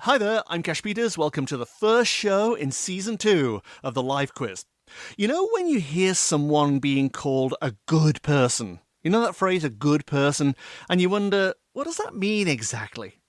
Hi there, I'm Cash Peters. Welcome to the first show in Season 2 of the Live Quiz. You know when you hear someone being called a good person? You know that phrase, a good person? And you wonder, what does that mean exactly?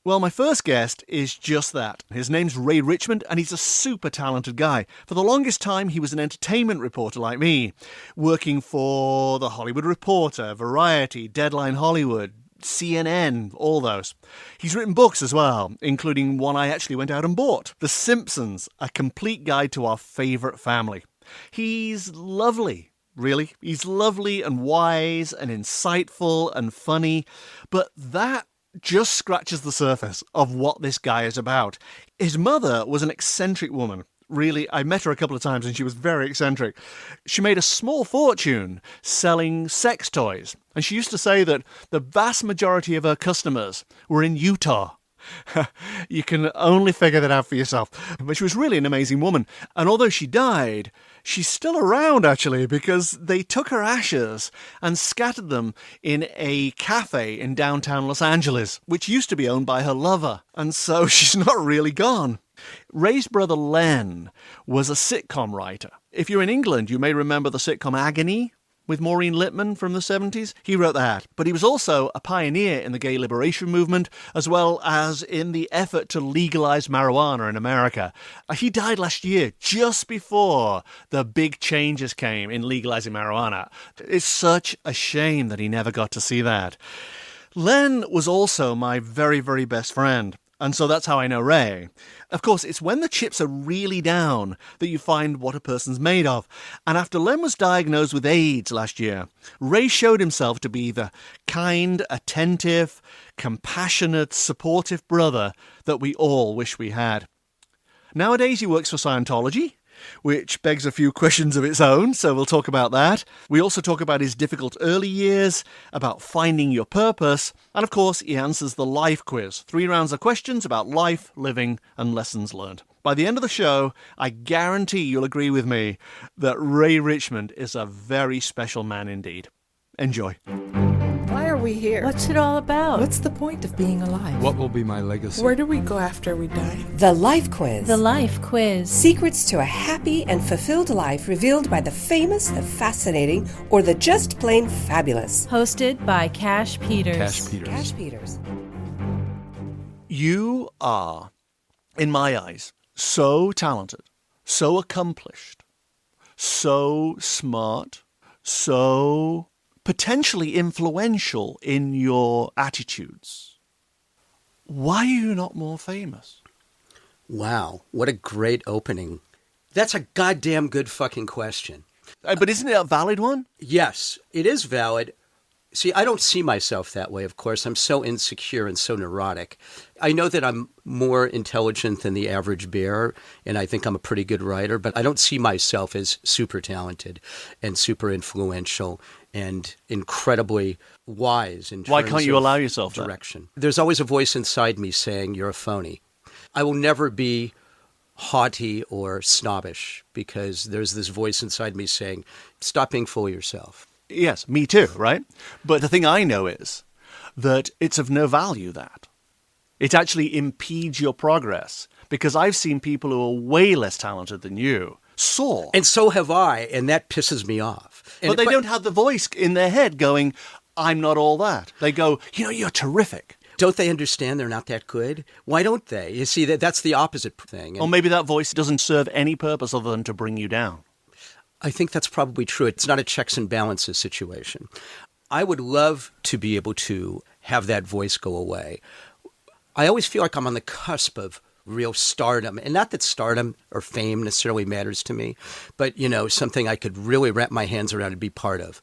Well, my first guest is just that. His name's Ray Richmond, and he's a super talented guy. For the longest time, he was an entertainment reporter like me, working for The Hollywood Reporter, Variety, Deadline Hollywood, CNN, all those. He's written books as well, including one I actually went out and bought, The Simpsons, a complete guide to our favourite family. He's lovely, really. He's lovely and wise and insightful and funny, but that just scratches the surface of what this guy is about. His mother was an eccentric woman. Really, I met her a couple of times and she was very eccentric. She made a small fortune selling sex toys. And she used to say that the vast majority of her customers were in Utah. You can only figure that out for yourself. But she was really an amazing woman. And although she died, she's still around, actually, because they took her ashes and scattered them in a cafe in downtown Los Angeles, which used to be owned by her lover. And so she's not really gone. Ray's brother Len was a sitcom writer. If you're in England, you may remember the sitcom Agony with Maureen Lipman from the 70s. He wrote that. But he was also a pioneer in the gay liberation movement, as well as in the effort to legalize marijuana in America. He died last year, just before the big changes came in legalizing marijuana. It's such a shame that he never got to see that. Len was also my very, very best friend. And so that's how I know Ray. Of course, it's when the chips are really down that you find what a person's made of. And after Len was diagnosed with AIDS last year, Ray showed himself to be the kind, attentive, compassionate, supportive brother that we all wish we had. Nowadays, he works for Scientology, which begs a few questions of its own, so we'll talk about that. We also talk about his difficult early years, about finding your purpose, and of course he answers the life quiz. 3 rounds of questions about life, living, and lessons learned. By the end of the show, I guarantee you'll agree with me that Ray Richmond is a very special man indeed. Enjoy. Why are we here? What's it all about? What's the point of being alive? What will be my legacy? Where do we go after we die? The Life Quiz. The Life Quiz. Secrets to a happy and fulfilled life revealed by the famous, the fascinating, or the just plain fabulous. Hosted by Cash Peters. Cash Peters. You are, in my eyes, so talented, so accomplished, so smart, so potentially influential in your attitudes. Why are you not more famous? Wow, what a great opening. That's a goddamn good fucking question. But isn't it a valid one? Yes, it is valid. See, I don't see myself that way, of course. I'm so insecure and so neurotic. I know that I'm more intelligent than the average bear, and I think I'm a pretty good writer, but I don't see myself as super talented and super influential and incredibly wise in terms Why can't you of allow yourself direction. There's always a voice inside me saying, you're a phony. I will never be haughty or snobbish because there's this voice inside me saying, stop being full of yourself. Yes, me too, right? But the thing I know is that it's of no value, that. It actually impedes your progress, because I've seen people who are way less talented than you soar. And so have I, and that pisses me off. But they don't have the voice in their head going, I'm not all that. They go, you're terrific. Don't they understand they're not that good? Why don't they? You see, that's the opposite thing. Or maybe that voice doesn't serve any purpose other than to bring you down. I think that's probably true. It's not a checks and balances situation. I would love to be able to have that voice go away. I always feel like I'm on the cusp of real stardom. And not that stardom or fame necessarily matters to me, but, something I could really wrap my hands around and be part of.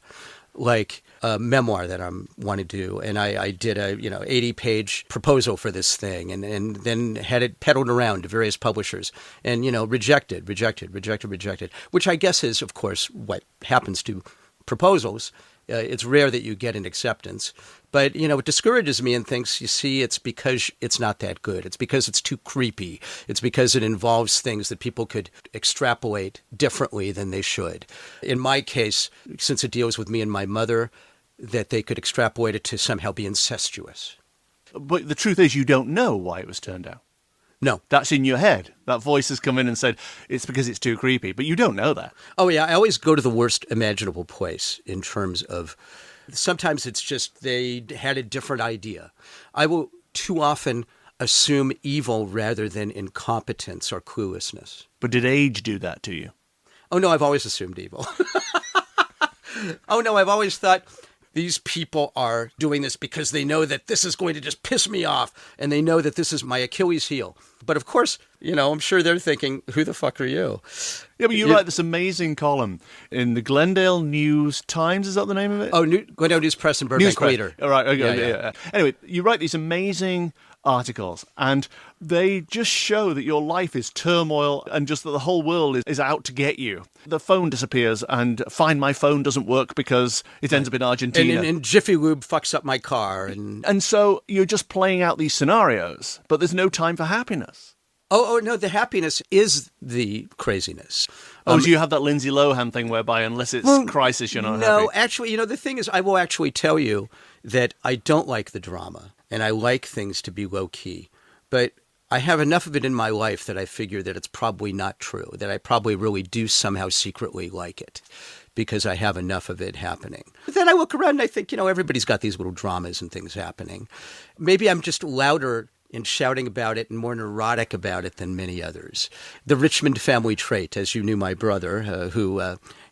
Like a memoir that I want to do. And I did a, 80-page proposal for this thing and then had it peddled around to various publishers and, rejected, which I guess is, of course, what happens to proposals. It's rare that you get an acceptance. But, it discourages me and thinks, you see, it's because it's not that good. It's because it's too creepy. It's because it involves things that people could extrapolate differently than they should. In my case, since it deals with me and my mother, that they could extrapolate it to somehow be incestuous. But the truth is you don't know why it was turned down. No. That's in your head. That voice has come in and said, it's because it's too creepy. But you don't know that. Oh, yeah. I always go to the worst imaginable place in terms of sometimes it's just they had a different idea. I will too often assume evil rather than incompetence or cluelessness. But did age do that to you? Oh, no, I've always assumed evil. Oh, no, I've always thought these people are doing this because they know that this is going to just piss me off, and they know that this is my Achilles heel. But of course, I'm sure they're thinking, who the fuck are you? Yeah, but you write this amazing column in the Glendale News Times. Is that the name of it? Oh, Glendale News Press and Burbank Leader. All right. Okay, Yeah. Anyway, you write these amazing articles, and they just show that your life is turmoil and just that the whole world is out to get you. The phone disappears, and Find My Phone doesn't work because it ends up in Argentina. And Jiffy Lube fucks up my car. And so you're just playing out these scenarios, but there's no time for happiness. Oh, no, the happiness is the craziness. So you have that Lindsay Lohan thing whereby unless it's crisis, you're not happy. No, actually, the thing is, I will actually tell you that I don't like the drama, and I like things to be low-key. But I have enough of it in my life that I figure that it's probably not true, that I probably really do somehow secretly like it because I have enough of it happening. But then I look around and I think, everybody's got these little dramas and things happening. Maybe I'm just louder in shouting about it and more neurotic about it than many others. The Richmond family trait, as you knew my brother, who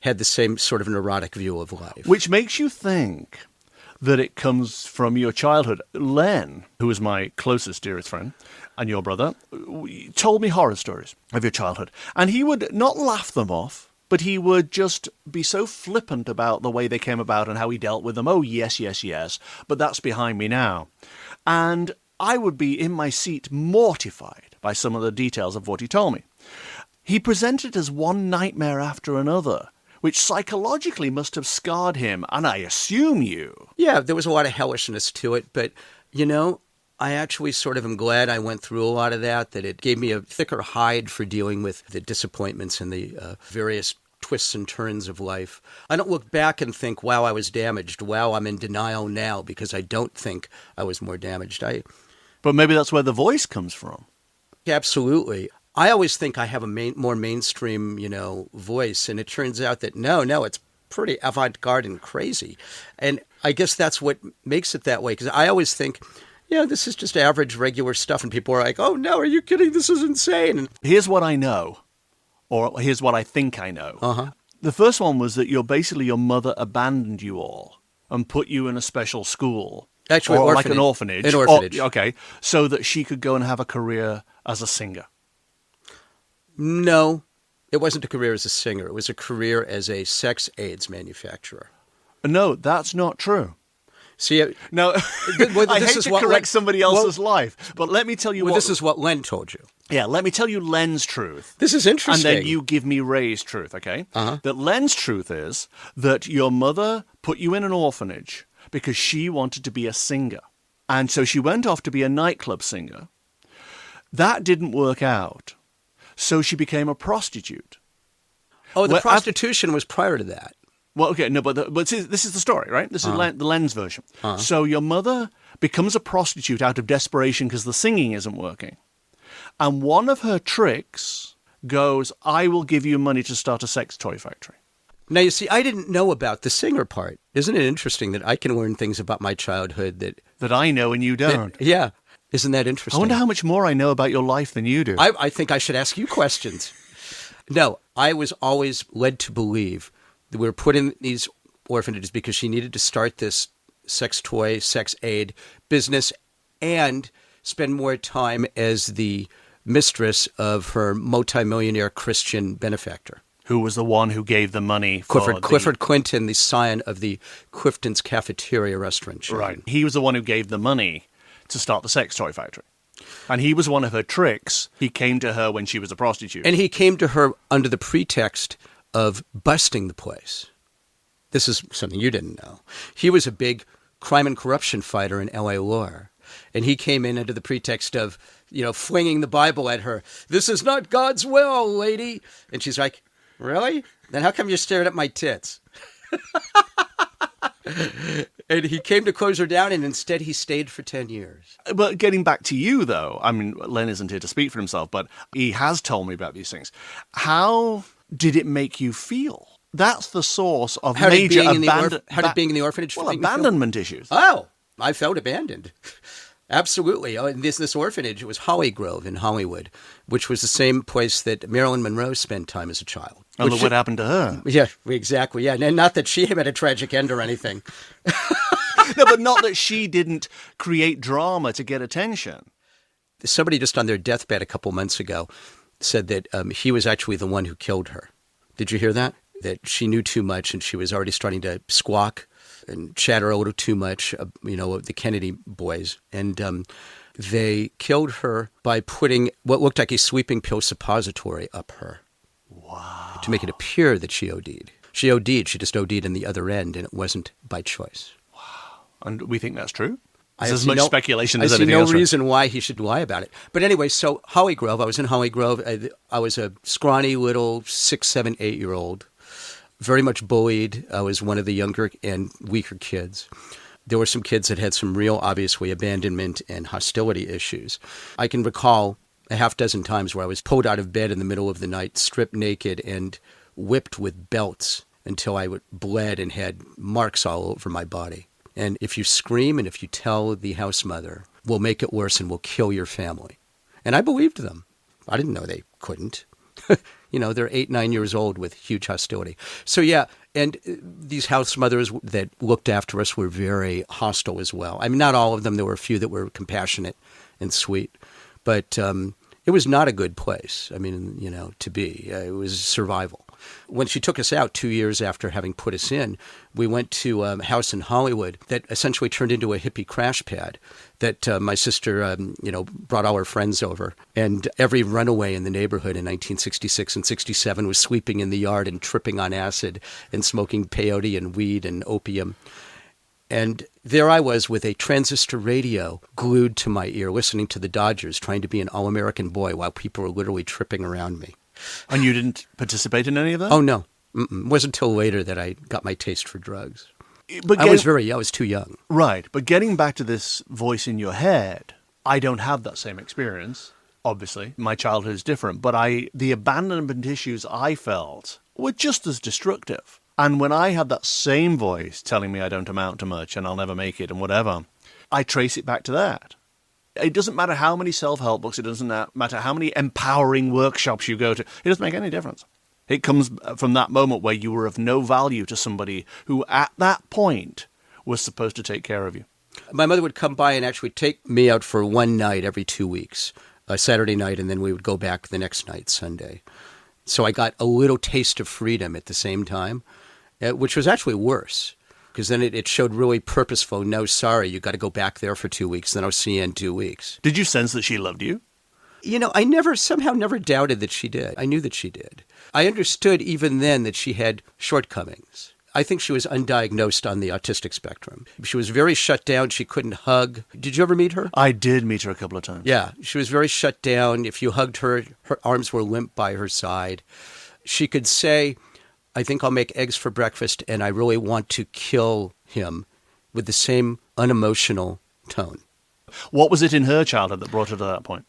had the same sort of neurotic view of life. Which makes you think that it comes from your childhood. Len, who was my closest, dearest friend, and your brother, told me horror stories of your childhood. And he would not laugh them off, but he would just be so flippant about the way they came about and how he dealt with them. Oh, yes, but that's behind me now. And I would be in my seat mortified by some of the details of what he told me. He presented as one nightmare after another, which psychologically must have scarred him, and I assume you. Yeah, there was a lot of hellishness to it, but, I actually sort of am glad I went through a lot of that it gave me a thicker hide for dealing with the disappointments and the various twists and turns of life. I don't look back and think, wow, I was damaged. Wow, I'm in denial now because I don't think I was more damaged. But maybe that's where the voice comes from. Absolutely. I always think I have a more mainstream, voice, and it turns out that no, it's pretty avant-garde and crazy. And I guess that's what makes it that way, because I always think, this is just average, regular stuff, and people are like, oh, no, are you kidding? This is insane. Here's what I know, or here's what I think I know. Uh-huh. The first one was that your mother abandoned you all and put you in a special school. Actually, or like an orphanage. An orphanage. Okay, so that she could go and have a career as a singer. No, it wasn't a career as a singer. It was a career as a sex aids manufacturer. No, that's not true. See, no, I hate to correct somebody else's life, but let me tell you this is what Len told you. Yeah, let me tell you Len's truth. This is interesting. And then you give me Ray's truth, okay? Uh-huh. That Len's truth is that your mother put you in an orphanage because she wanted to be a singer. And so she went off to be a nightclub singer. That didn't work out. So she became a prostitute. Oh, the prostitution was prior to that. Well, okay, no, but this is the story, right? This is the Len's version. So your mother becomes a prostitute out of desperation because the singing isn't working. And one of her tricks goes, I will give you money to start a sex toy factory. Now, you see, I didn't know about the singer part. Isn't it interesting that I can learn things about my childhood that I know and you don't? Yeah. Isn't that interesting? I wonder how much more I know about your life than you do. I think I should ask you questions. No, I was always led to believe that we were put in these orphanages because she needed to start this sex toy, sex aid business and spend more time as the mistress of her multimillionaire Christian benefactor. Who was the one who gave the money for Clifford Clinton, the scion of the Clifton's Cafeteria restaurant chain. Right. He was the one who gave the money to start the sex toy factory. And he was one of her tricks. He came to her when she was a prostitute. And he came to her under the pretext of busting the place. This is something you didn't know. He was a big crime and corruption fighter in L.A. law. And he came in under the pretext of, flinging the Bible at her. This is not God's will, lady. And she's like, really? Then how come you're staring at my tits? And he came to close her down, and instead he stayed for 10 years. But getting back to you, though, I mean, Len isn't here to speak for himself, but he has told me about these things. How did it make you feel? That's the source of How did major being in the orphanage well, make me feel? abandonment issues. Oh, I felt abandoned. Absolutely. Oh, and this orphanage, it was Holly Grove in Hollywood, which was the same place that Marilyn Monroe spent time as a child. And look what happened to her. Yeah, exactly. Yeah, and not that she had a tragic end or anything. No, but not that she didn't create drama to get attention. Somebody just on their deathbed a couple months ago said that he was actually the one who killed her. Did you hear that? That she knew too much and she was already starting to squawk and chatter a little too much, the Kennedy boys. And they killed her by putting what looked like a sleeping pill suppository up her. Wow. To make it appear that she OD'd. She OD'd, she just OD'd in the other end, and it wasn't by choice. And we think that's true? I There's as much speculation as anything else. I else. see no reason why he should lie about it. But anyway, so Holly Grove, I was in Holly Grove. I was a scrawny little 6, 7, 8-year-old, very much bullied. I was one of the younger and weaker kids. There were some kids that had some real, obviously, abandonment and hostility issues. I can recall a half dozen times where I was pulled out of bed in the middle of the night, stripped naked, and whipped with belts until I bled and had marks all over my body. And if you scream and if you tell the house mother, we'll make it worse and we'll kill your family. And I believed them. I didn't know they couldn't. They're 8, 9 years old with huge hostility. So yeah, and these house mothers that looked after us were very hostile as well. I mean, not all of them. There were a few that were compassionate and sweet. But it was not a good place, to be. It was survival. When she took us out 2 years after having put us in, we went to a house in Hollywood that essentially turned into a hippie crash pad that my sister, brought all her friends over. And every runaway in the neighborhood in 1966 and 67 was sweeping in the yard and tripping on acid and smoking peyote and weed and opium. And there I was with a transistor radio glued to my ear, listening to the Dodgers, trying to be an all-American boy while people were literally tripping around me. And you didn't participate in any of that? Oh, no. It wasn't until later that I got my taste for drugs. But I was too young. Right. But getting back to this voice in your head, I don't have that same experience, obviously. My childhood is different. But the abandonment issues I felt were just as destructive. And when I had that same voice telling me I don't amount to much and I'll never make it and whatever, I trace it back to that. It doesn't matter how many self-help books, it doesn't matter how many empowering workshops you go to. It doesn't make any difference. It comes from that moment where you were of no value to somebody who at that point was supposed to take care of you. My mother would come by and actually take me out for one night every 2 weeks, a Saturday night, and then we would go back the next night, Sunday. So I got a little taste of freedom at the same time, which was actually worse. Because then it showed really purposeful, no, sorry, you got to go back there for 2 weeks, then I'll see you in 2 weeks. Did you sense that she loved you? I somehow never doubted that she did. I knew that she did. I understood even then that she had shortcomings. I think she was undiagnosed on the autistic spectrum. She was very shut down. She couldn't hug. Did you ever meet her? I did meet her a couple of times. Yeah, she was very shut down. If you hugged her, her arms were limp by her side. She could say, I think I'll make eggs for breakfast and I really want to kill him, with the same unemotional tone. What was it in her childhood that brought her to that point?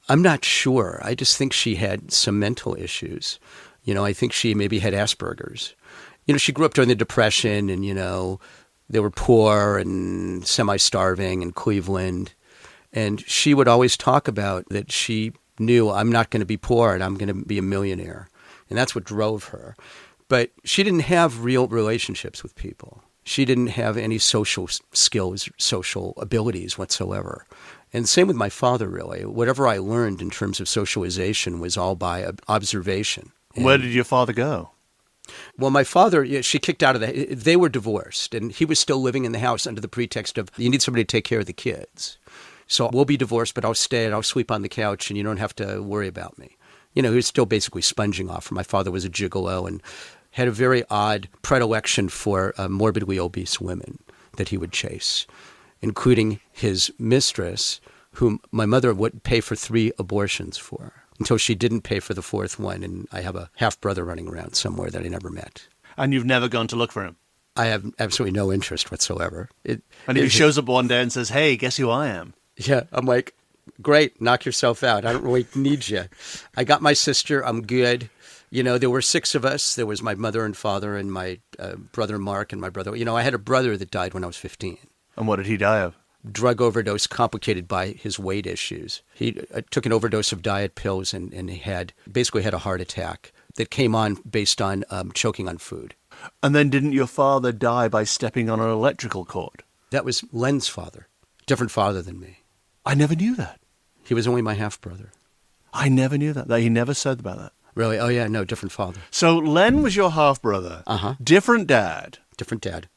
I'm not sure. I just think she had some mental issues. I think she maybe had Asperger's. She grew up during the Depression and, they were poor and semi-starving in Cleveland. And she would always talk about that she knew, I'm not going to be poor and I'm going to be a millionaire. And that's what drove her. But she didn't have real relationships with people. She didn't have any social skills, social abilities whatsoever. And same with my father, really. Whatever I learned in terms of socialization was all by observation. Where did your father go? Well, my father, she kicked out of they were divorced, and he was still living in the house under the pretext of, you need somebody to take care of the kids. So we'll be divorced, but I'll stay and I'll sleep on the couch and you don't have to worry about me. He was still basically sponging off her. My father was a gigolo and had a very odd predilection for morbidly obese women that he would chase, including his mistress, whom my mother would pay for 3 abortions for, until she didn't pay for the 4th one. And I have a half-brother running around somewhere that I never met. And you've never gone to look for him? I have absolutely no interest whatsoever. And if he shows up one day and says, hey, guess who I am? Yeah, I'm like, great, knock yourself out. I don't really need you. I got my sister. I'm good. There were 6 of us. There was my mother and father and my brother Mark and my brother. I had a brother that died when I was 15. And what did he die of? Drug overdose complicated by his weight issues. He took an overdose of diet pills and he basically had a heart attack that came on based on choking on food. And then didn't your father die by stepping on an electrical cord? That was Len's father. Different father than me. I never knew that. He was only my half-brother. I never knew that. He never said about that. Really? Oh, yeah, no, different father. So Len was your half-brother. Uh-huh. Different dad. Different dad.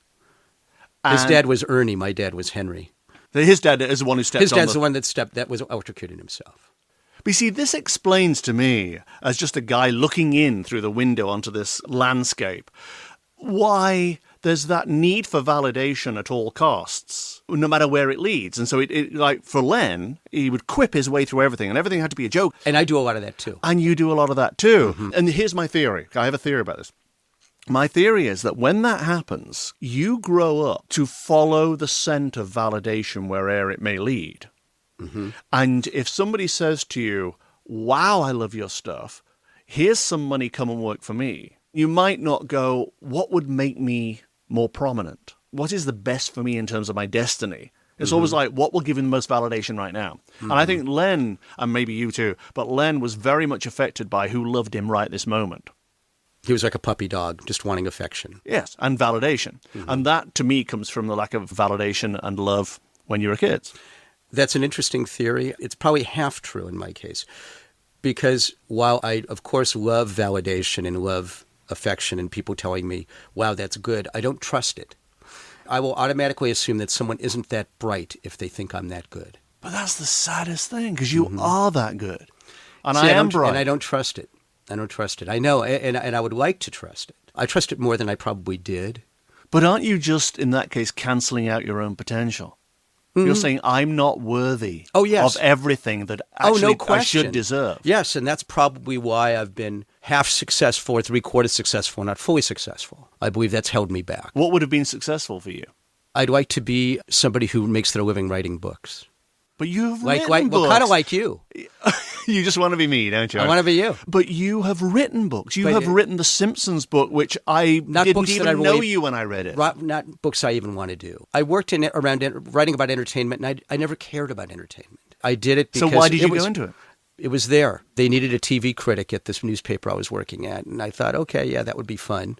His dad was Ernie. My dad was Henry. His dad is the one who stepped on His dad's the one that was electrocuting himself. But you see, this explains to me, as just a guy looking in through the window onto this landscape, why there's that need for validation at all costs, no matter where it leads. And so, like for Len, he would quip his way through everything, and everything had to be a joke. And I do a lot of that too. And you do a lot of that too. Mm-hmm. And here's my theory. I have a theory about this. My theory is that when that happens, you grow up to follow the scent of validation wherever it may lead. Mm-hmm. And if somebody says to you, wow, I love your stuff, here's some money, come and work for me, you might not go, what would make me more prominent? What is the best for me in terms of my destiny? It's always like, what will give him the most validation right now? Mm-hmm. And I think Len, and maybe you too, but Len was very much affected by who loved him right this moment. He was like a puppy dog, just wanting affection. Yes, and validation. Mm-hmm. And that, to me, comes from the lack of validation and love when you were kids. That's an interesting theory. It's probably half true in my case. Because while I, of course, love validation and love affection and people telling me, wow, that's good, I don't trust it. I will automatically assume that someone isn't that bright if they think I'm that good. But that's the saddest thing, because you are that good. And See, I am bright. And I don't trust it. I don't trust it. I know, and I would like to trust it. I trust it more than I probably did. But aren't you just, in that case, cancelling out your own potential? Mm-hmm. You're saying, I'm not worthy of everything that actually I should deserve. Yes, and that's probably why I've been half successful or 3/4 successful, not fully successful. I believe that's held me back. What would have been successful for you? I'd like to be somebody who makes their living writing books. But you've written books. Well, kind of like you. You just want to be me, don't you? I want to be you. But you have written books. You have written the Simpsons book, which I didn't even know you when I read it. Not books I even want to do. I worked around writing about entertainment, and I never cared about entertainment. I did it because... So why did you go into it? It was there. They needed a TV critic at this newspaper I was working at, and I thought, okay, yeah, that would be fun.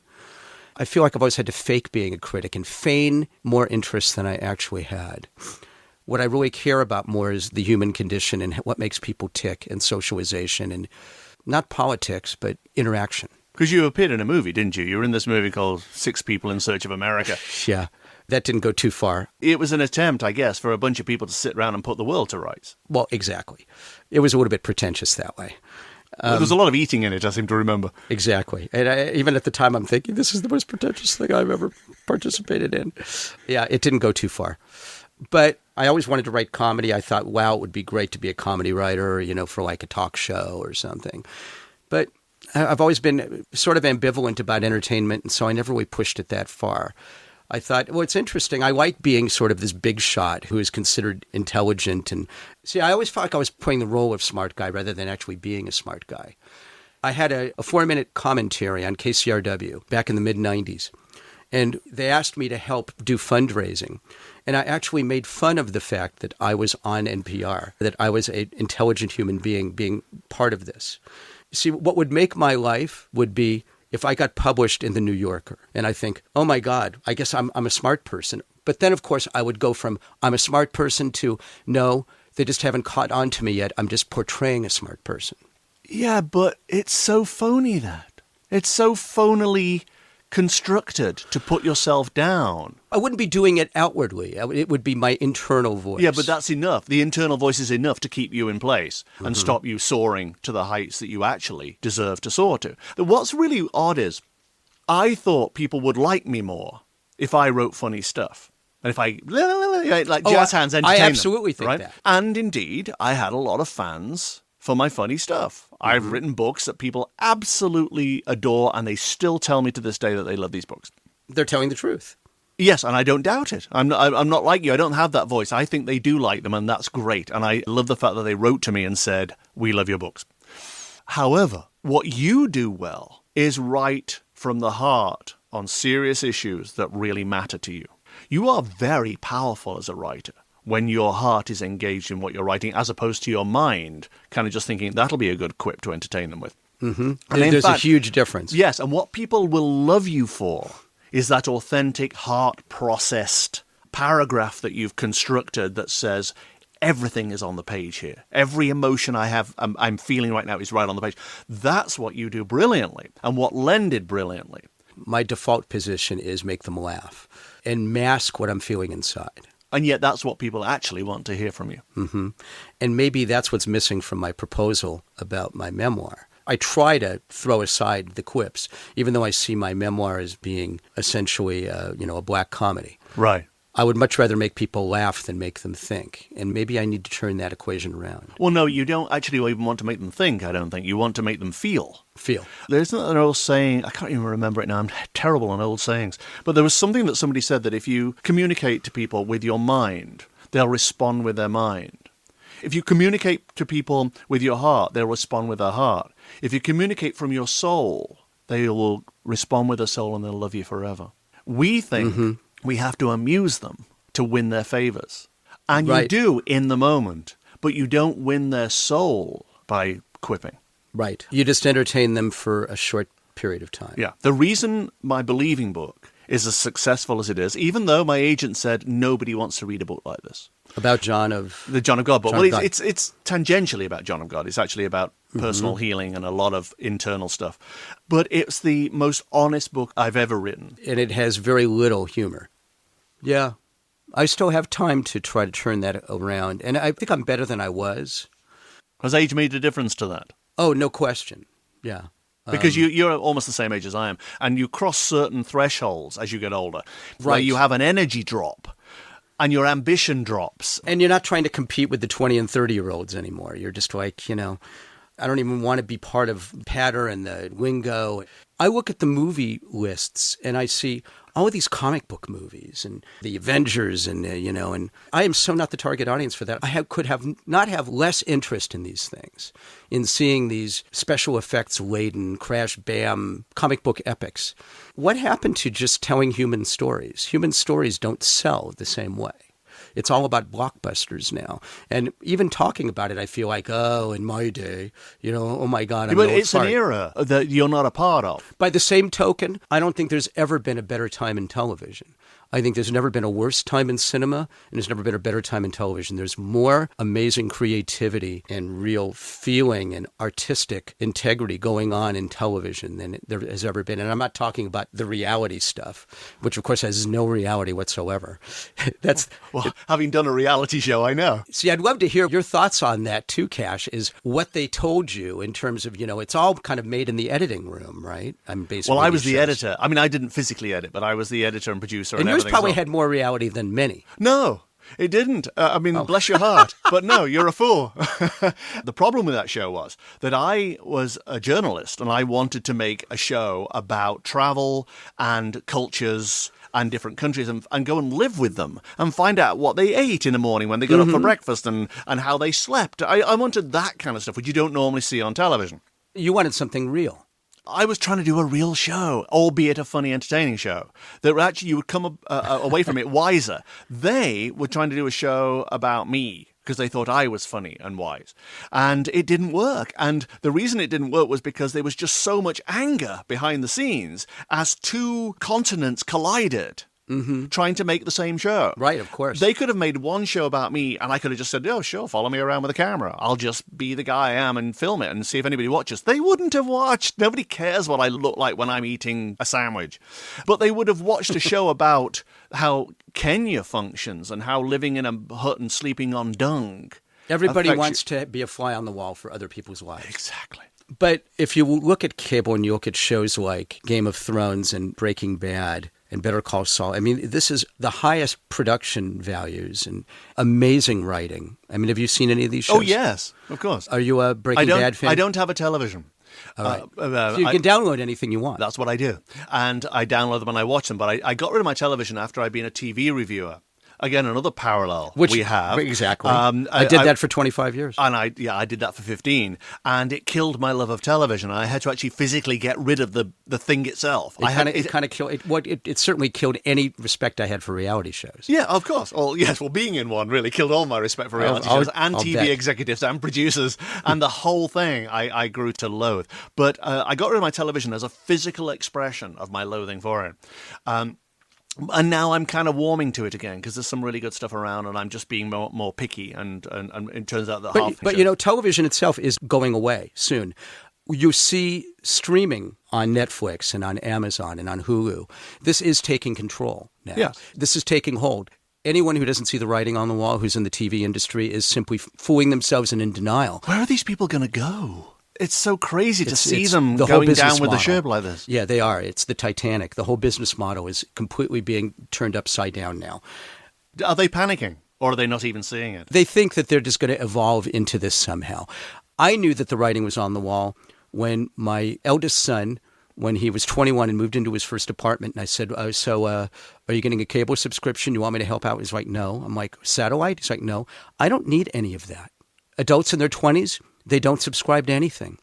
I feel like I've always had to fake being a critic and feign more interest than I actually had. What I really care about more is the human condition and what makes people tick and socialization and not politics, but interaction. Because you appeared in a movie, didn't you? You were in this movie called 6 People in Search of America. Yeah, that didn't go too far. It was an attempt, I guess, for a bunch of people to sit around and put the world to rights. Well, exactly. It was a little bit pretentious that way. There was a lot of eating in it, I seem to remember. Exactly. And even at the time, I'm thinking, this is the most pretentious thing I've ever participated in. Yeah, it didn't go too far. But I always wanted to write comedy. I thought, wow, it would be great to be a comedy writer, for like a talk show or something. But I've always been sort of ambivalent about entertainment, and so I never really pushed it that far. I thought, well, it's interesting. I like being sort of this big shot who is considered intelligent. And see, I always felt like I was playing the role of smart guy rather than actually being a smart guy. I had a 4-minute commentary on KCRW back in the mid-'90s. And they asked me to help do fundraising. And I actually made fun of the fact that I was on NPR, that I was an intelligent human being part of this. See, what would make my life would be if I got published in the New Yorker. And I think, oh my God, I guess I'm a smart person. But then, of course, I would go from I'm a smart person to no, they just haven't caught on to me yet. I'm just portraying a smart person. Yeah, but it's so phony, that. It's so phonily constructed to put yourself down. I wouldn't be doing it outwardly. It would be my internal voice. Yeah, but that's enough. The internal voice is enough to keep you in place and stop you soaring to the heights that you actually deserve to soar to. What's really odd is I thought people would like me more if I wrote funny stuff. And if I, like jazz hands, entertain I absolutely them, think right? that. And indeed, I had a lot of fans for my funny stuff. I've written books that people absolutely adore, and they still tell me to this day that they love these books. They're telling the truth. Yes, and I don't doubt it. I'm not like you. I don't have that voice. I think they do like them, and that's great. And I love the fact that they wrote to me and said, we love your books. However, what you do well is write from the heart on serious issues that really matter to you. You are very powerful as a writer when your heart is engaged in what you're writing, as opposed to your mind kind of just thinking, that'll be a good quip to entertain them with. Mm-hmm. And There's a huge difference. Yes, and what people will love you for is that authentic, heart-processed paragraph that you've constructed that says, everything is on the page here. Every emotion I have, I'm feeling right now is right on the page. That's what you do brilliantly, and what Len did brilliantly. My default position is make them laugh and mask what I'm feeling inside. And yet that's what people actually want to hear from you. Mm-hmm. And maybe that's what's missing from my proposal about my memoir. I try to throw aside the quips, even though I see my memoir as being essentially, a black comedy. Right. I would much rather make people laugh than make them think. And maybe I need to turn that equation around. Well, no, you don't actually even want to make them think, I don't think. You want to make them feel. Feel. There's an old saying, I can't even remember it now, I'm terrible on old sayings, but there was something that somebody said that if you communicate to people with your mind, they'll respond with their mind. If you communicate to people with your heart, they'll respond with their heart. If you communicate from your soul, they will respond with their soul and they'll love you forever. We think we have to amuse them to win their favors. And you do in the moment, but you don't win their soul by quipping. Right. You just entertain them for a short period of time. Yeah. The reason my Believing book is as successful as it is, even though my agent said nobody wants to read a book like this. About John of... The John of God book. John Well, of God. it's tangentially about John of God. It's actually about personal healing and a lot of internal stuff. But it's the most honest book I've ever written. And it has very little humor. Yeah. I still have time to try to turn that around. And I think I'm better than I was. Has age made a difference to that? Oh, no question. Yeah. Because you're almost the same age as I am, and you cross certain thresholds as you get older, where you have an energy drop, and your ambition drops. And you're not trying to compete with the 20 and 30-year-olds anymore. You're just like, I don't even want to be part of Patter and the Wingo. I look at the movie lists, and I see all of these comic book movies and the Avengers and I am so not the target audience for that. I could not have less interest in these things, in seeing these special effects laden, crash, bam, comic book epics. What happened to just telling human stories? Human stories don't sell the same way. It's all about blockbusters now. And even talking about it, I feel like, oh, in my day, oh my God. But it's an era that you're not a part of. By the same token, I don't think there's ever been a better time in television. I think there's never been a worse time in cinema, and there's never been a better time in television. There's more amazing creativity and real feeling and artistic integrity going on in television than there has ever been. And I'm not talking about the reality stuff, which of course has no reality whatsoever. Having done a reality show, I know. See, I'd love to hear your thoughts on that too, Cash, is what they told you in terms of, it's all kind of made in the editing room, right? Well, I was the editor. I mean, I didn't physically edit, but I was the editor and producer and yours probably well. had more reality than many. No, it didn't. Bless your heart. But no, you're a fool. The problem with that show was that I was a journalist and I wanted to make a show about travel and cultures and different countries and go and live with them and find out what they ate in the morning when they got up for breakfast and how they slept. I wanted that kind of stuff, which you don't normally see on television. You wanted something real. I was trying to do a real show, albeit a funny, entertaining show, that actually you would come away from it wiser. They were trying to do a show about me because they thought I was funny and wise. And it didn't work. And the reason it didn't work was because there was just so much anger behind the scenes as two continents collided. Trying to make the same show. Right, of course. They could have made one show about me and I could have just said, oh, sure, follow me around with a camera. I'll just be the guy I am and film it and see if anybody watches. They wouldn't have watched. Nobody cares what I look like when I'm eating a sandwich. But they would have watched a show about how Kenya functions and how living in a hut and sleeping on dung. Everybody wants to be a fly on the wall for other people's lives. Exactly. But if you look at cable and you look at shows like Game of Thrones and Breaking Bad and Better Call Saul, I mean, this is the highest production values and amazing writing. I mean, have you seen any of these shows? Oh, yes, of course. Are you a Breaking Bad fan? I don't have a television. All right. So you can download anything you want. That's what I do. And I download them and I watch them. But I got rid of my television after I'd been a TV reviewer. Again, another parallel we have. Exactly. I did that for 25 years. And I did that for 15. And it killed my love of television. I had to actually physically get rid of the thing itself. It certainly killed any respect I had for reality shows. Yeah, of course. Well, yes, being in one really killed all my respect for reality shows and TV executives and producers and the whole thing I grew to loathe. But I got rid of my television as a physical expression of my loathing for it. And now I'm kind of warming to it again because there's some really good stuff around, and I'm just being more picky. And it turns out that But television itself is going away soon. You see streaming on Netflix and on Amazon and on Hulu. This is taking control now. Yes. This is taking hold. Anyone who doesn't see the writing on the wall, who's in the TV industry, is simply fooling themselves and in denial. Where are these people going to go? It's so crazy to see them going down with the ship like this. Yeah, they are. It's the Titanic. The whole business model is completely being turned upside down now. Are they panicking, or are they not even seeing it? They think that they're just going to evolve into this somehow. I knew that the writing was on the wall when my eldest son, when he was 21 and moved into his first apartment, and I said, are you getting a cable subscription? You want me to help out? He's like, no. I'm like, satellite? He's like, no. I don't need any of that. Adults in their 20s, they don't subscribe to anything.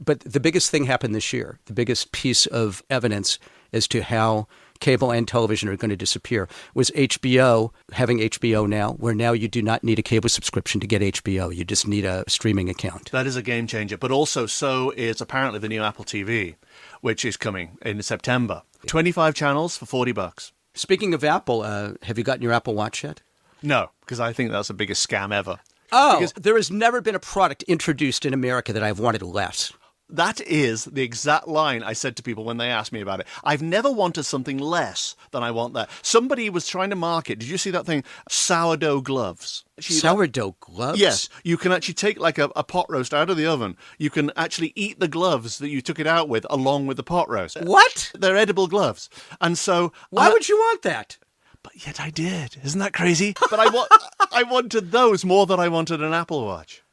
But the biggest thing happened this year, the biggest piece of evidence as to how cable and television are going to disappear was HBO having HBO Now, where now you do not need a cable subscription to get HBO. You just need a streaming account. That is a game changer. But also so is apparently the new Apple TV, which is coming in September. 25 channels for $40. Speaking of Apple, have you gotten your Apple Watch yet? No, because I think that's the biggest scam ever. Oh, because there has never been a product introduced in America that I've wanted less. That is the exact line I said to people when they asked me about it. I've never wanted something less than I want that. Somebody was trying to market, did you see that thing? Sourdough gloves. Sourdough gloves? Yes. You can actually take like a pot roast out of the oven. You can actually eat the gloves that you took it out with along with the pot roast. What? They're edible gloves. And so... Why would you want that? But yet I did. Isn't that crazy? But I wanted those more than I wanted an Apple Watch.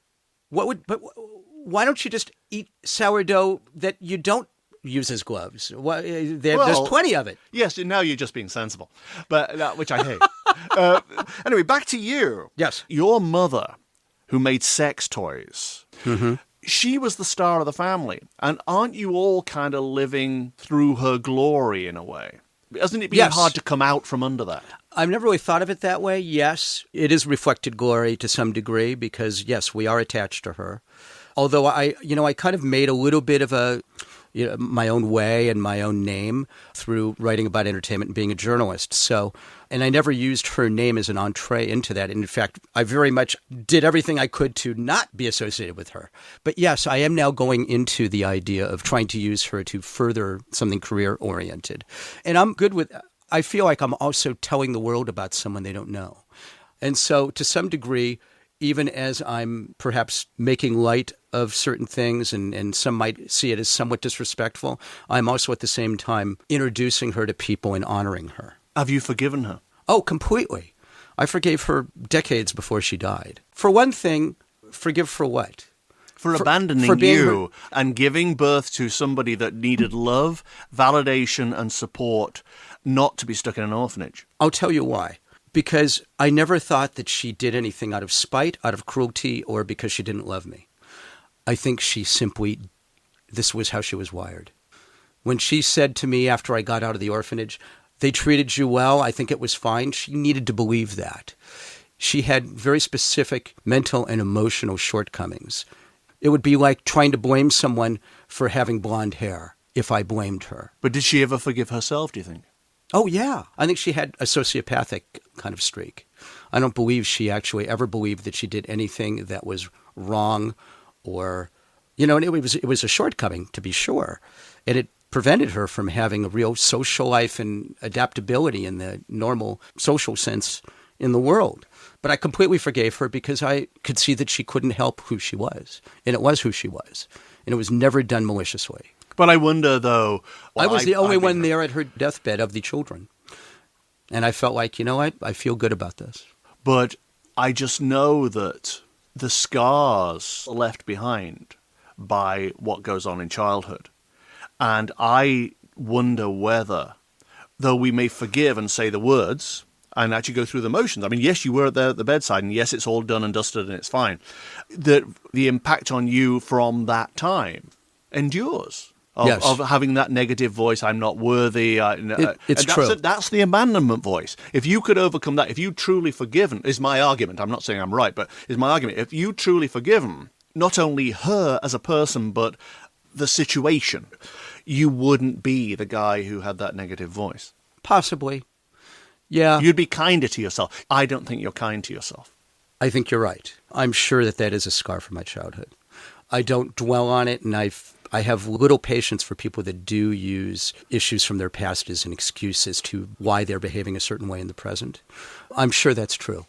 Why don't you just eat sourdough that you don't use as gloves? There's plenty of it. Yes, now you're just being sensible, but which I hate. Anyway, back to you. Yes. Your mother, who made sex toys, she was the star of the family. And aren't you all kind of living through her glory in a way? Hasn't it been hard to come out from under that? I've never really thought of it that way. Yes, it is reflected glory to some degree because, yes, we are attached to her. Although I kind of made a little bit of my own way and my own name through writing about entertainment and being a journalist. And I never used her name as an entree into that. In fact, I very much did everything I could to not be associated with her. But yes, I am now going into the idea of trying to use her to further something career-oriented. And I'm good with I feel like I'm also telling the world about someone they don't know. And so to some degree, even as I'm perhaps making light of certain things and some might see it as somewhat disrespectful, I'm also at the same time introducing her to people and honoring her. Have you forgiven her? Oh, completely. I forgave her decades before she died. For one thing, forgive for what? For abandoning you and giving birth to somebody that needed love, validation, and support, not to be stuck in an orphanage. I'll tell you why. Because I never thought that she did anything out of spite, out of cruelty, or because she didn't love me. I think this was how she was wired. When she said to me after I got out of the orphanage, they treated you well, I think it was fine, she needed to believe that. She had very specific mental and emotional shortcomings. It would be like trying to blame someone for having blonde hair if I blamed her. But did she ever forgive herself, do you think? Oh, yeah. I think she had a sociopathic kind of streak. I don't believe she actually ever believed that she did anything that was wrong or, and it was a shortcoming, to be sure. And it prevented her from having a real social life and adaptability in the normal social sense in the world. But I completely forgave her because I could see that she couldn't help who she was. And it was who she was. And it was never done maliciously. But I wonder, though... I was the only one there at her deathbed of the children. And I felt like, I feel good about this. But I just know that the scars left behind by what goes on in childhood. And I wonder whether, though we may forgive and say the words and actually go through the motions, I mean, yes, you were there at the bedside, and yes, it's all done and dusted and it's fine, that the impact on you from that time endures. Of having that negative voice, I'm not worthy. It's true. That's the abandonment voice. If you could overcome that, if you truly forgiven, is my argument. I'm not saying I'm right, but is my argument. If you truly forgiven, not only her as a person, but the situation, you wouldn't be the guy who had that negative voice. Possibly. Yeah. You'd be kinder to yourself. I don't think you're kind to yourself. I think you're right. I'm sure that is a scar from my childhood. I don't dwell on it, and I have little patience for people that do use issues from their past as an excuse as to why they're behaving a certain way in the present. I'm sure that's true.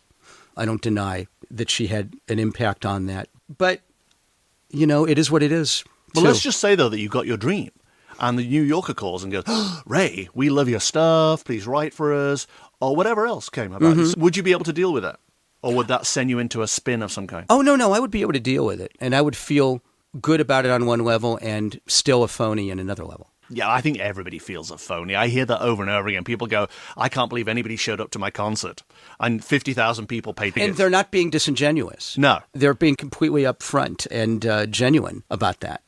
I don't deny that she had an impact on that. But, it is what it is. Well, let's just say, though, that you got your dream. And the New Yorker calls and goes, oh, Ray, we love your stuff. Please write for us. Or whatever else came about. Mm-hmm. Would you be able to deal with that? Or would that send you into a spin of some kind? Oh, no, I would be able to deal with it. And I would feel good about it on one level and still a phony in another level. Yeah, I think everybody feels a phony. I hear that over and over again. People go, I can't believe anybody showed up to my concert. And 50,000 people paid tickets. And they're not being disingenuous. No. They're being completely upfront and genuine about that.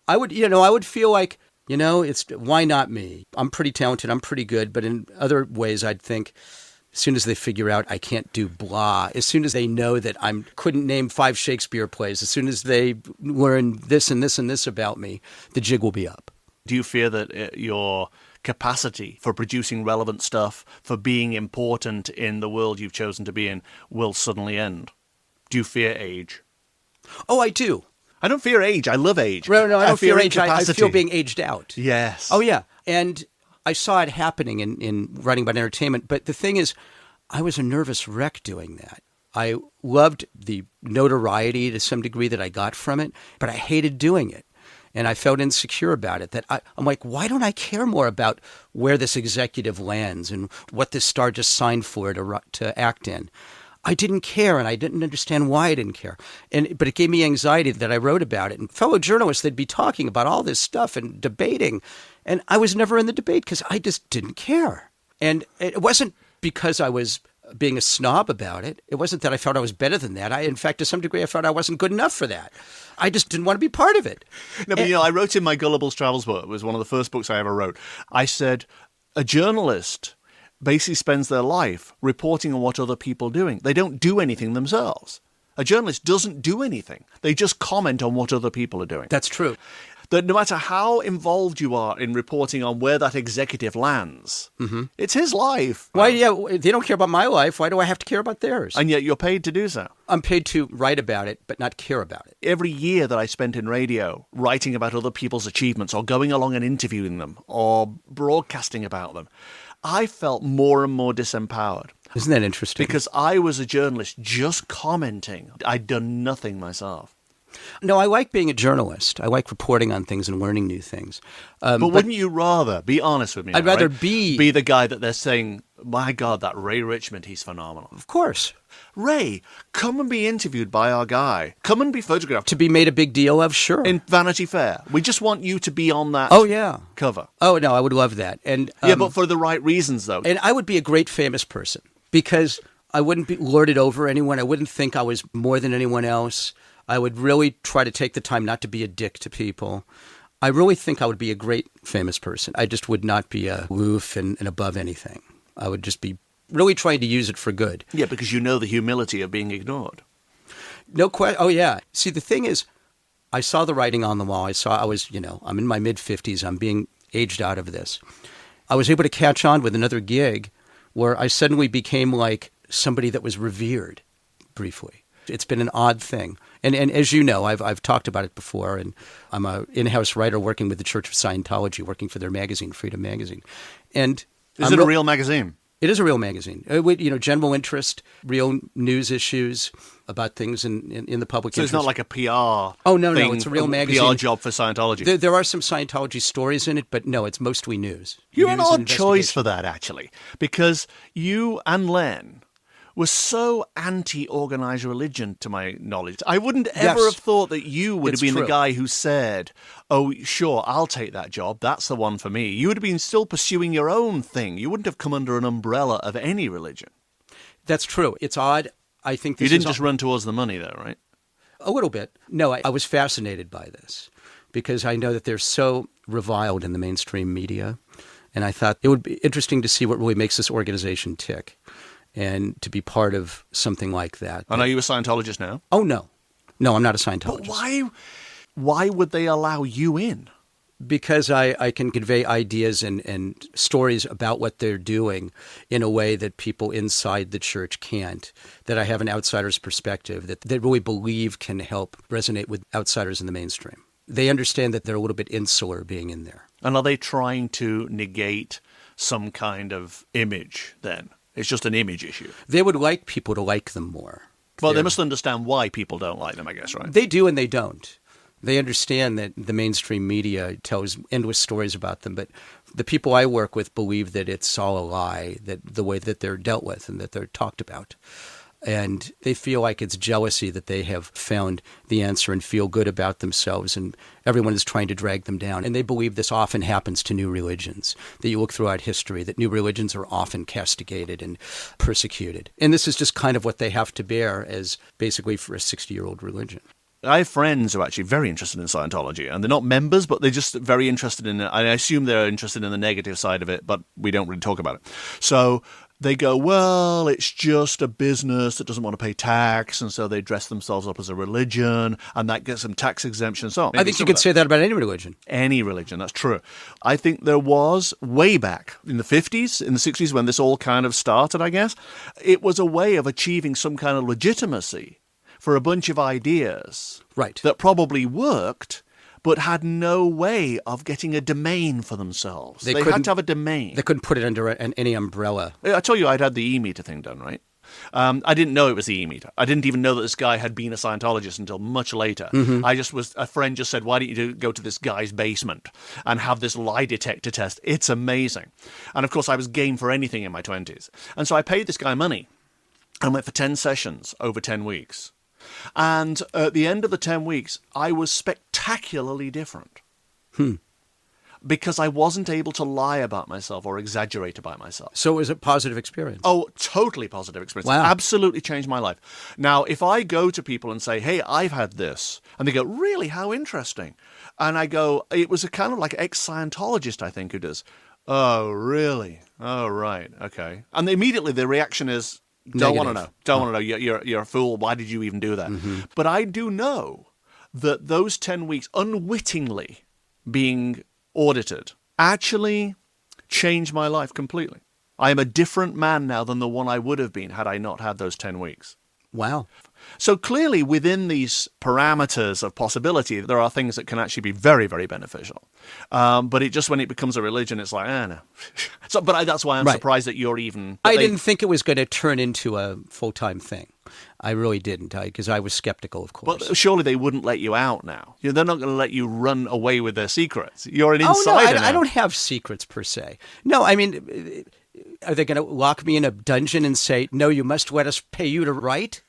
I would feel like, it's why not me? I'm pretty talented. I'm pretty good. But in other ways, I'd think, as soon as they figure out I can't do blah, as soon as they know that I couldn't name 5 Shakespeare plays, as soon as they learn this and this and this about me, the jig will be up. Do you fear that your capacity for producing relevant stuff, for being important in the world you've chosen to be in, will suddenly end? Do you fear age? Oh, I do. I don't fear age. I love age. No, I don't fear age. I feel being aged out. Yes. Oh, yeah. And I saw it happening in writing about entertainment. But the thing is, I was a nervous wreck doing that. I loved the notoriety to some degree that I got from it, but I hated doing it. And I felt insecure about it. I'm like, why don't I care more about where this executive lands and what this star just signed for to act in? I didn't care, and I didn't understand why I didn't care. But it gave me anxiety that I wrote about it. And fellow journalists, they'd be talking about all this stuff and debating. And I was never in the debate because I just didn't care. And it wasn't because I was being a snob about it. It wasn't that I felt I was better than that. In fact, to some degree, I felt I wasn't good enough for that. I just didn't want to be part of it. No, but I wrote in my Gullible's Travels book, it was one of the first books I ever wrote. I said, a journalist basically spends their life reporting on what other people are doing. They don't do anything themselves. A journalist doesn't do anything. They just comment on what other people are doing. That's true. That no matter how involved you are in reporting on where that executive lands, it's his life. Why? Yeah, they don't care about my life. Why do I have to care about theirs? And yet you're paid to do so. I'm paid to write about it, but not care about it. Every year that I spent in radio writing about other people's achievements or going along and interviewing them or broadcasting about them, I felt more and more disempowered. Isn't that interesting? Because I was a journalist just commenting. I'd done nothing myself. No, I like being a journalist. I like reporting on things and learning new things. But wouldn't you rather, be honest with me, I'd rather be the guy that they're saying, my God, that Ray Richmond, he's phenomenal. Of course. Ray, come and be interviewed by our guy. Come and be photographed. To be made a big deal of, sure. In Vanity Fair. We just want you to be on that cover. Oh, no, I would love that. And yeah, but for the right reasons, though. And I would be a great famous person because I wouldn't be lorded over anyone. I wouldn't think I was more than anyone else. I would really try to take the time not to be a dick to people. I really think I would be a great famous person. I just would not be aloof and above anything. I would just be really trying to use it for good. Yeah, because you know the humility of being ignored. No question. Oh, yeah. See, the thing is, I saw the writing on the wall. I'm in my mid-50s. I'm being aged out of this. I was able to catch on with another gig where I suddenly became like somebody that was revered briefly. It's been an odd thing. And as you know, I've talked about it before, and I'm an in-house writer working with the Church of Scientology, working for their magazine, Freedom Magazine. And is it a real magazine? It is a real magazine. General interest, real news issues about things in the public interest. So it's not like a PR Oh, no, it's a real magazine. PR job for Scientology. There are some Scientology stories in it, but no, it's mostly news. You're an odd choice for that, actually, because you and Len was so anti-organized religion, to my knowledge. I wouldn't ever Yes. have thought that you would It's have been true. the guy who said, oh, sure, I'll take that job. That's the one for me. You would have been still pursuing your own thing. You wouldn't have come under an umbrella of any religion. That's true. It's odd. I think this You didn't is just run towards the money, though, right? a little bit. No, I was fascinated by this because I know that they're so reviled in the mainstream media. And I thought it would be interesting to see what really makes this organization tick and to be part of something like that. And are you a Scientologist now? Oh, no. No, I'm not a Scientologist. But why would they allow you in? Because I can convey ideas and stories about what they're doing in a way that people inside the church can't, that I have an outsider's perspective that they really believe can help resonate with outsiders in the mainstream. They understand that they're a little bit insular being in there. And are they trying to negate some kind of image then? It's just an image issue. They would like people to like them more. Well, they must understand why people don't like them, I guess, right? They do and they don't. They understand that the mainstream media tells endless stories about them, but the people I work with believe that it's all a lie, that the way that they're dealt with and that they're talked about. And they feel like it's jealousy that they have found the answer and feel good about themselves, and everyone is trying to drag them down. And they believe this often happens to new religions, that you look throughout history, that new religions are often castigated and persecuted. And this is just kind of what they have to bear as basically for a 60-year-old religion. I have friends who are actually very interested in Scientology, and they're not members, but they're just very interested in it. I assume they're interested in the negative side of it, but we don't really talk about it. So they go, well, it's just a business that doesn't want to pay tax, and so they dress themselves up as a religion, and that gets them tax exemption and so on. I think you could say that about any religion. Any religion, that's true. I think there was, way back in the 50s, in the 60s, when this all kind of started, I guess, it was a way of achieving some kind of legitimacy for a bunch of ideas that probably worked, but had no way of getting a domain for themselves. They had to have a domain. They couldn't put it under any umbrella. I told you I'd had the e-meter thing done, right? I didn't know it was the e-meter. I didn't even know that this guy had been a Scientologist until much later. A friend just said, why don't you go to this guy's basement and have this lie detector test? It's amazing. And of course, I was game for anything in my 20s. And so I paid this guy money and went for 10 sessions over 10 weeks. And at the end of the 10 weeks, I was spectacularly different. Because I wasn't able to lie about myself or exaggerate about myself. So it was a positive experience. Oh, totally positive experience. Wow. Absolutely changed my life. Now, if I go to people and say, hey, I've had this, and they go, really, how interesting? And I go, it was a kind of like ex-Scientologist, I think, who does. Oh, really? Oh, right. Okay. And immediately the reaction is, don't want to know. Don't want to know. You're a fool. Why did you even do that? But I do know that those 10 weeks, unwittingly being audited, actually changed my life completely. I am a different man now than the one I would have been had I not had those 10 weeks. Wow. So clearly within these parameters of possibility, there are things that can actually be very, very beneficial. But it just, when it becomes a religion, it's like, no. But that's why I'm surprised that you're even... I didn't think it was going to turn into a full-time thing. I really didn't, because I was skeptical, of course. But surely they wouldn't let you out now. They're not going to let you run away with their secrets. You're an insider now. I don't have secrets per se. No, I mean, are they going to lock me in a dungeon and say, no, you must let us pay you to write?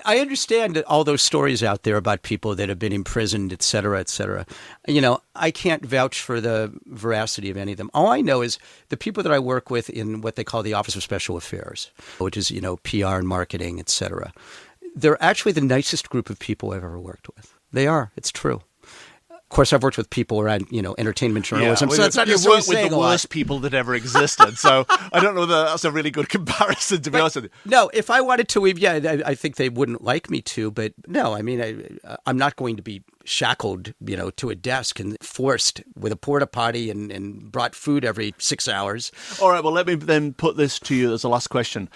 I understand that all those stories out there about people that have been imprisoned, et cetera, et cetera. You know, I can't vouch for the veracity of any of them. All I know is the people that I work with in what they call the Office of Special Affairs, which is, PR and marketing, et cetera. They're actually the nicest group of people I've ever worked with. They are. It's true. Of course, I've worked with people around, entertainment journalism, so that's not just necessarily with the worst people that ever existed. So I don't know whether that's a really good comparison, to be honest with you. No, if I wanted to leave, I think they wouldn't like me to. But no, I mean, I'm not going to be shackled, to a desk and forced with a porta potty and brought food every 6 hours. All right, well, let me then put this to you as the last question.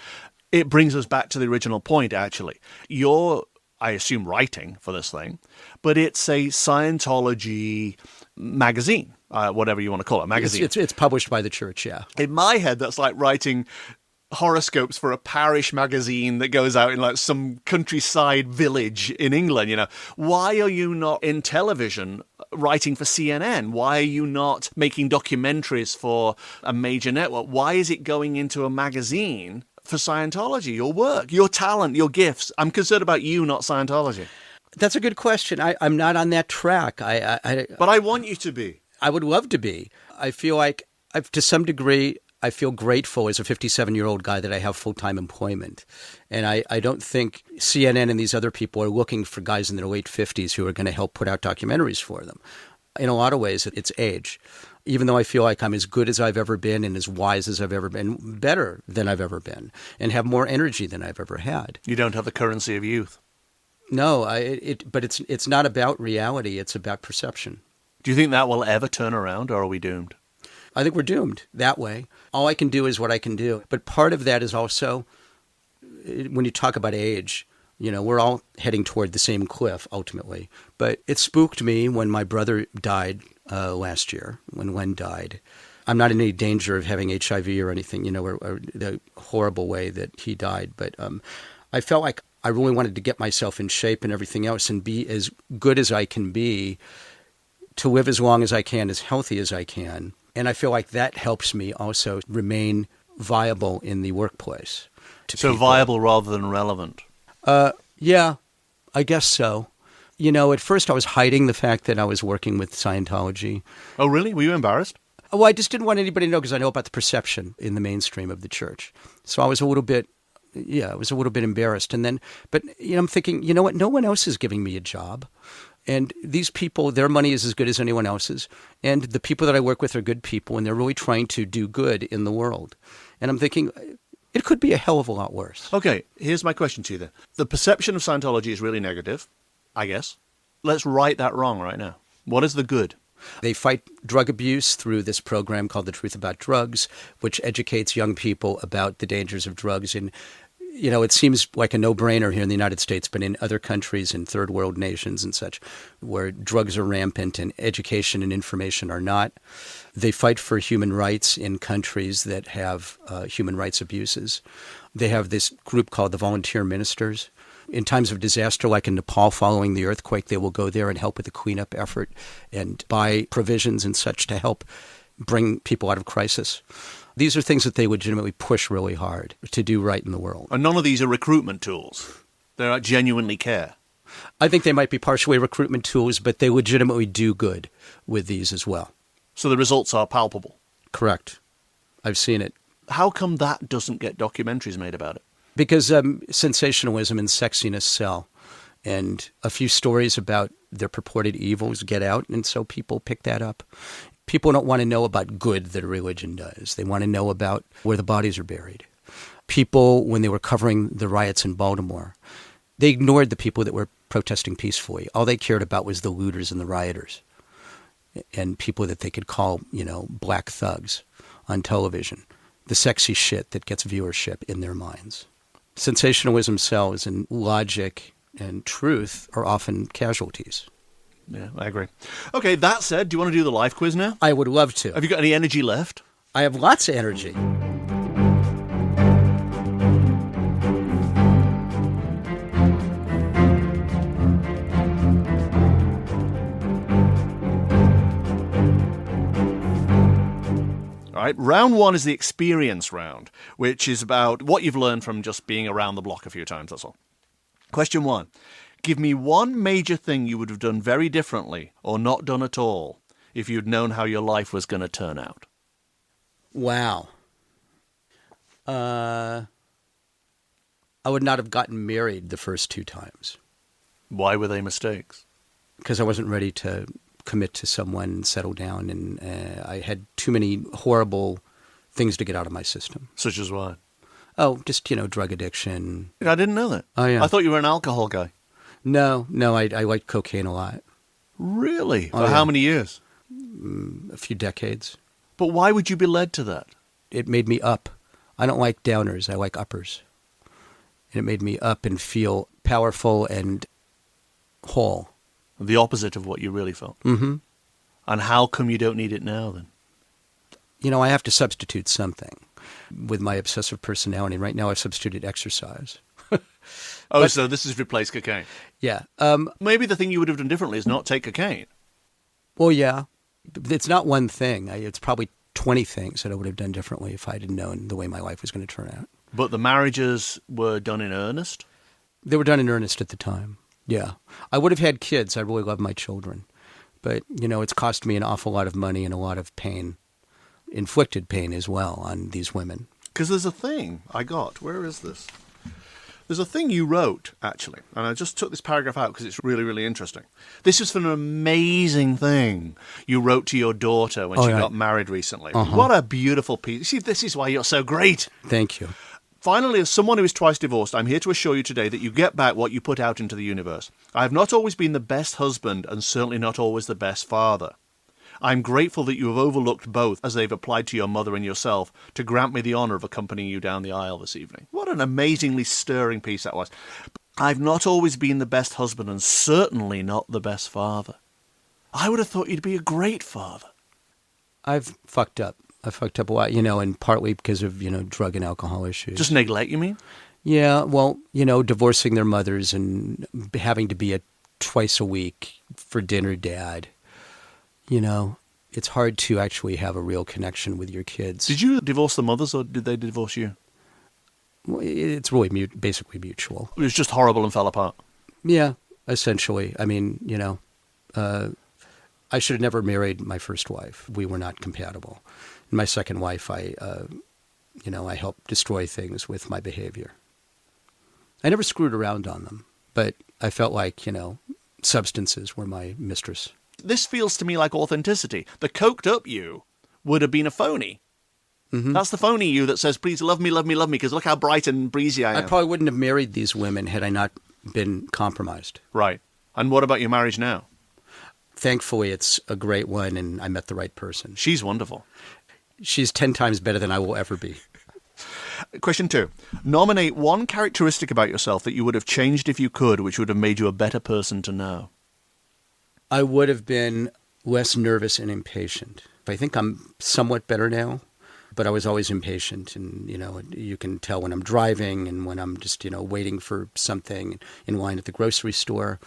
It brings us back to the original point, actually. You're, I assume, writing for this thing, but it's a Scientology magazine, whatever you want to call it, magazine. It's published by the church, yeah. In my head, that's like writing horoscopes for a parish magazine that goes out in like some countryside village in England. Why are you not in television writing for CNN? Why are you not making documentaries for a major network? Why is it going into a magazine for Scientology, your work, your talent, your gifts? I'm concerned about you, not Scientology. That's a good question. I'm not on that track. But I want you to be. I would love to be. I feel like, to some degree, I feel grateful as a 57-year-old guy that I have full-time employment. And I don't think CNN and these other people are looking for guys in their late 50s who are going to help put out documentaries for them. In a lot of ways, it's age. Even though I feel like I'm as good as I've ever been and as wise as I've ever been, better than I've ever been, and have more energy than I've ever had. You don't have the currency of youth. No, but it's not about reality. It's about perception. Do you think that will ever turn around, or are we doomed? I think we're doomed that way. All I can do is what I can do. But part of that is also, when you talk about age, we're all heading toward the same cliff ultimately. But it spooked me when my brother died last year, when Len died. I'm not in any danger of having HIV or anything, or the horrible way that he died. But I felt like I really wanted to get myself in shape and everything else and be as good as I can be, to live as long as I can, as healthy as I can. And I feel like that helps me also remain viable in the workplace. So people. Viable rather than relevant? Yeah, I guess so. At first I was hiding the fact that I was working with Scientology. Oh, really? Were you embarrassed? Oh, I just didn't want anybody to know because I know about the perception in the mainstream of the church. So I was a little bit embarrassed. And then, but I'm thinking, you know what? No one else is giving me a job. And these people, their money is as good as anyone else's. And the people that I work with are good people, and they're really trying to do good in the world. And I'm thinking, it could be a hell of a lot worse. Okay, here's my question to you then. The perception of Scientology is really negative, I guess. Let's right that wrong right now. What is the good? They fight drug abuse through this program called The Truth About Drugs, which educates young people about the dangers of drugs. And, it seems like a no-brainer here in the United States, but in other countries, in third world nations and such, where drugs are rampant and education and information are not, they fight for human rights in countries that have human rights abuses. They have this group called the Volunteer Ministers. In times of disaster, like in Nepal following the earthquake, they will go there and help with the cleanup effort and buy provisions and such to help bring people out of crisis. These are things that they legitimately push really hard to do right in the world. And none of these are recruitment tools. They genuinely care. I think they might be partially recruitment tools, but they legitimately do good with these as well. So the results are palpable? Correct. I've seen it. How come that doesn't get documentaries made about it? Because sensationalism and sexiness sell. And a few stories about their purported evils get out, and so people pick that up. People don't want to know about good that a religion does. They want to know about where the bodies are buried. People, when they were covering the riots in Baltimore, they ignored the people that were protesting peacefully. All they cared about was the looters and the rioters and people that they could call, black thugs on television. The sexy shit that gets viewership in their minds. Sensationalism sells, and logic and truth are often casualties. Yeah, I agree. Okay, that said, do you want to do the life quiz now? I would love to. Have you got any energy left? I have lots of energy. All right, round one is the experience round, which is about what you've learned from just being around the block a few times, that's all. Question one. Give me one major thing you would have done very differently or not done at all if you'd known how your life was going to turn out. Wow. I would not have gotten married the first 2 times. Why were they mistakes? Because I wasn't ready to commit to someone and settle down, and I had too many horrible things to get out of my system. Such as what? Oh, just, drug addiction. I didn't know that. Oh, yeah. I thought you were an alcohol guy. No, I liked cocaine a lot. Really? For how many years? A few decades. But why would you be led to that? It made me up. I don't like downers. I like uppers. And it made me up and feel powerful and whole. The opposite of what you really felt. Mm-hmm. And how come you don't need it now then? I have to substitute something with my obsessive personality. Right now I've substituted exercise. So this has replaced cocaine. Yeah. Maybe the thing you would have done differently is not take cocaine. Well, yeah. It's not one thing. It's probably 20 things that I would have done differently if I had known the way my life was going to turn out. But the marriages were done in earnest? They were done in earnest at the time. Yeah. I would have had kids. I really love my children. But, it's cost me an awful lot of money and a lot of pain, inflicted pain as well on these women. Because there's a thing I got. Where is this? There's a thing you wrote, actually, and I just took this paragraph out because it's really, really interesting. This is for an amazing thing you wrote to your daughter when she got married recently. What a beautiful piece. See, this is why you're so great. Thank you. Finally, as someone who is twice divorced, I'm here to assure you today that you get back what you put out into the universe. I have not always been the best husband and certainly not always the best father. I'm grateful that you have overlooked both as they've applied to your mother and yourself to grant me the honour of accompanying you down the aisle this evening. What an amazingly stirring piece that was. I've not always been the best husband and certainly not the best father. I would have thought you'd be a great father. I've fucked up. I fucked up a lot, and partly because of, drug and alcohol issues. Just neglect, you mean? Yeah, well, divorcing their mothers and having to be a twice a week for dinner dad. It's hard to actually have a real connection with your kids. Did you divorce the mothers or did they divorce you? Well, it's really basically mutual. It was just horrible and fell apart. Yeah, essentially. I mean, I should have never married my first wife. We were not compatible. And my second wife, I helped destroy things with my behavior. I never screwed around on them, but I felt like, substances were my mistress. This feels to me like authenticity. The coked up you would have been a phony. Mm-hmm. That's the phony you that says, please love me, because look how bright and breezy I am. I probably wouldn't have married these women had I not been compromised. Right. And what about your marriage now? Thankfully, it's a great one, and I met the right person. She's wonderful. She's 10 times better than I will ever be. Question 2. Nominate one characteristic about yourself that you would have changed if you could, which would have made you a better person to know. I would have been less nervous and impatient. I think I'm somewhat better now, but I was always impatient. And, you can tell when I'm driving and when I'm just, waiting for something in line at the grocery store.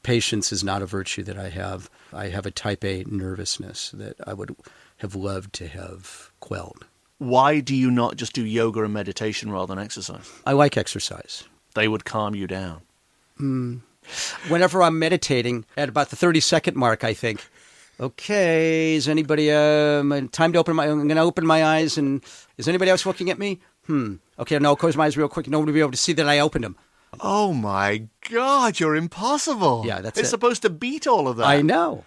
Patience is not a virtue that I have. I have a type A nervousness that I would have loved to have quelled. Why do you not just do yoga and meditation rather than exercise? I like exercise. They would calm you down. Whenever I'm meditating, at about the 30-second mark, I think, okay, is anybody, time to open I'm going to open my eyes, and is anybody else looking at me? Okay, no, I'll close my eyes real quick. Nobody will be able to see that I opened them. Oh my God, you're impossible. Yeah, that's It's it. supposed to beat all of that. I know.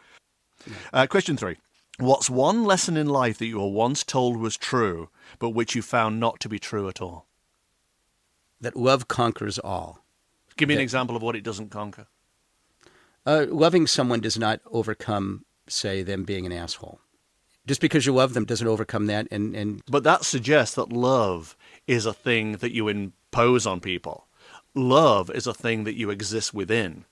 Question 3. What's one lesson in life that you were once told was true, but which you found not to be true at all? That love conquers all. Give me an example of what it doesn't conquer. Loving someone does not overcome, say, them being an asshole. Just because you love them doesn't overcome that. But that suggests that love is a thing that you impose on people. Love is a thing that you exist within.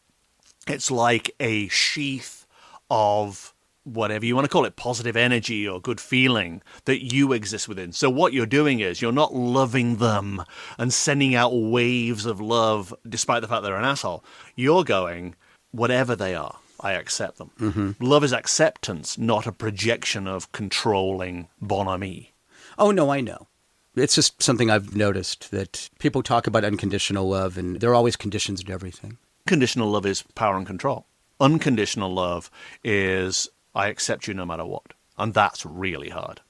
It's like a sheath of whatever you want to call it, positive energy or good feeling that you exist within. So what you're doing is you're not loving them and sending out waves of love despite the fact they're an asshole. You're going, whatever they are, I accept them. Mm-hmm. Love is acceptance, not a projection of controlling bonhomie. Oh, no, I know. It's just something I've noticed, that people talk about unconditional love, and there are always conditions to everything. Conditional love is power and control. Unconditional love is I accept you no matter what. And that's really hard.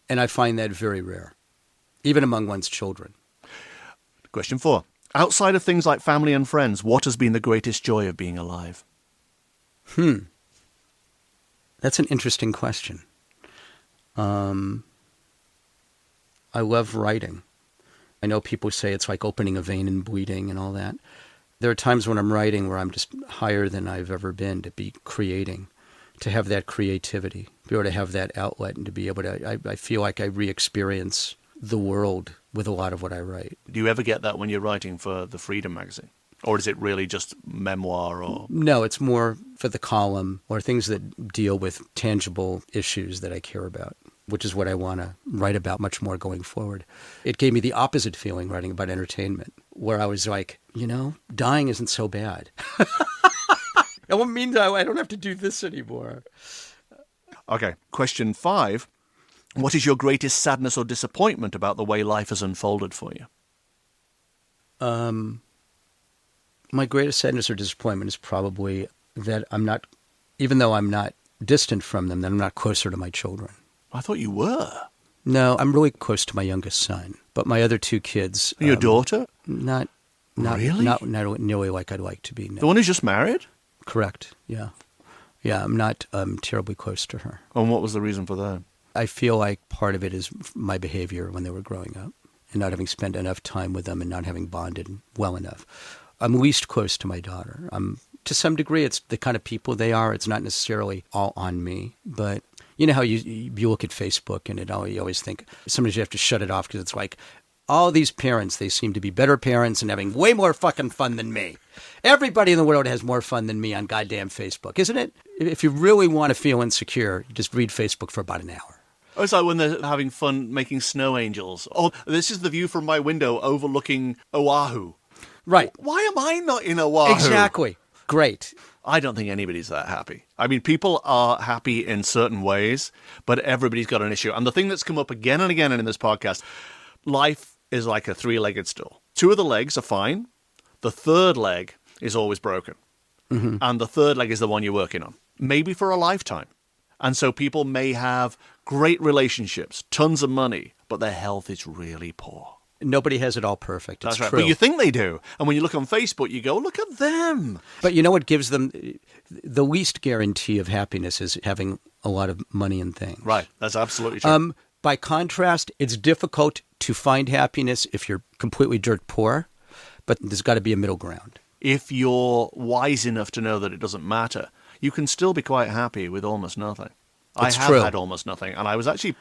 And I find that very rare, even among one's children. Question 4. Outside of things like family and friends, what has been the greatest joy of being alive? That's an interesting question. I love writing. I know people say it's like opening a vein and bleeding and all that. There are times when I'm writing where I'm just higher than I've ever been to be creating, to have that creativity, be able to have that outlet, and to be able to, I feel like I re-experience the world with a lot of what I write. Do you ever get that when you're writing for the Freedom magazine? Or is it really just memoir or... No, it's more for the column or things that deal with tangible issues that I care about, which is what I want to write about much more going forward. It gave me the opposite feeling writing about entertainment, where I was like, dying isn't so bad. It means I don't have to do this anymore. Okay, question 5. What is your greatest sadness or disappointment about the way life has unfolded for you? My greatest sadness or disappointment is probably that I'm not, even though I'm not distant from them, that I'm not closer to my children. I thought you were. No, I'm really close to my youngest son, but my other two kids. Your daughter? Not Really? Not nearly like I'd like to be. No. The one who's just married? Correct. Yeah. Yeah, I'm not terribly close to her. And what was the reason for that? I feel like part of it is my behavior when they were growing up and not having spent enough time with them and not having bonded well enough. I'm least close to my daughter. To some degree, it's the kind of people they are. It's not necessarily all on me. But you know how you look at Facebook and you always think sometimes you have to shut it off because it's like, all these parents, they seem to be better parents and having way more fucking fun than me. Everybody in the world has more fun than me on goddamn Facebook, isn't it? If you really want to feel insecure, just read Facebook for about an hour. Oh, it's like when they're having fun making snow angels. Oh, this is the view from my window overlooking Oahu. Right. Why am I not in Oahu? Exactly. Great. I don't think anybody's that happy. I mean, people are happy in certain ways, but everybody's got an issue. And the thing that's come up again and again in this podcast, life is like a three-legged stool. Two of the legs are fine. The third leg is always broken. Mm-hmm. And the third leg is the one you're working on, maybe for a lifetime. And so people may have great relationships, tons of money, but their health is really poor. Nobody has it all perfect. It's That's right. true. But you think they do. And when you look on Facebook, you go, look at them. But you know what gives them the least guarantee of happiness is having a lot of money and things. Right. That's absolutely true. By contrast, it's difficult to find happiness if you're completely dirt poor, but there's got to be a middle ground. If you're wise enough to know that it doesn't matter, you can still be quite happy with almost nothing. It's I have true. had almost nothing, and I was actually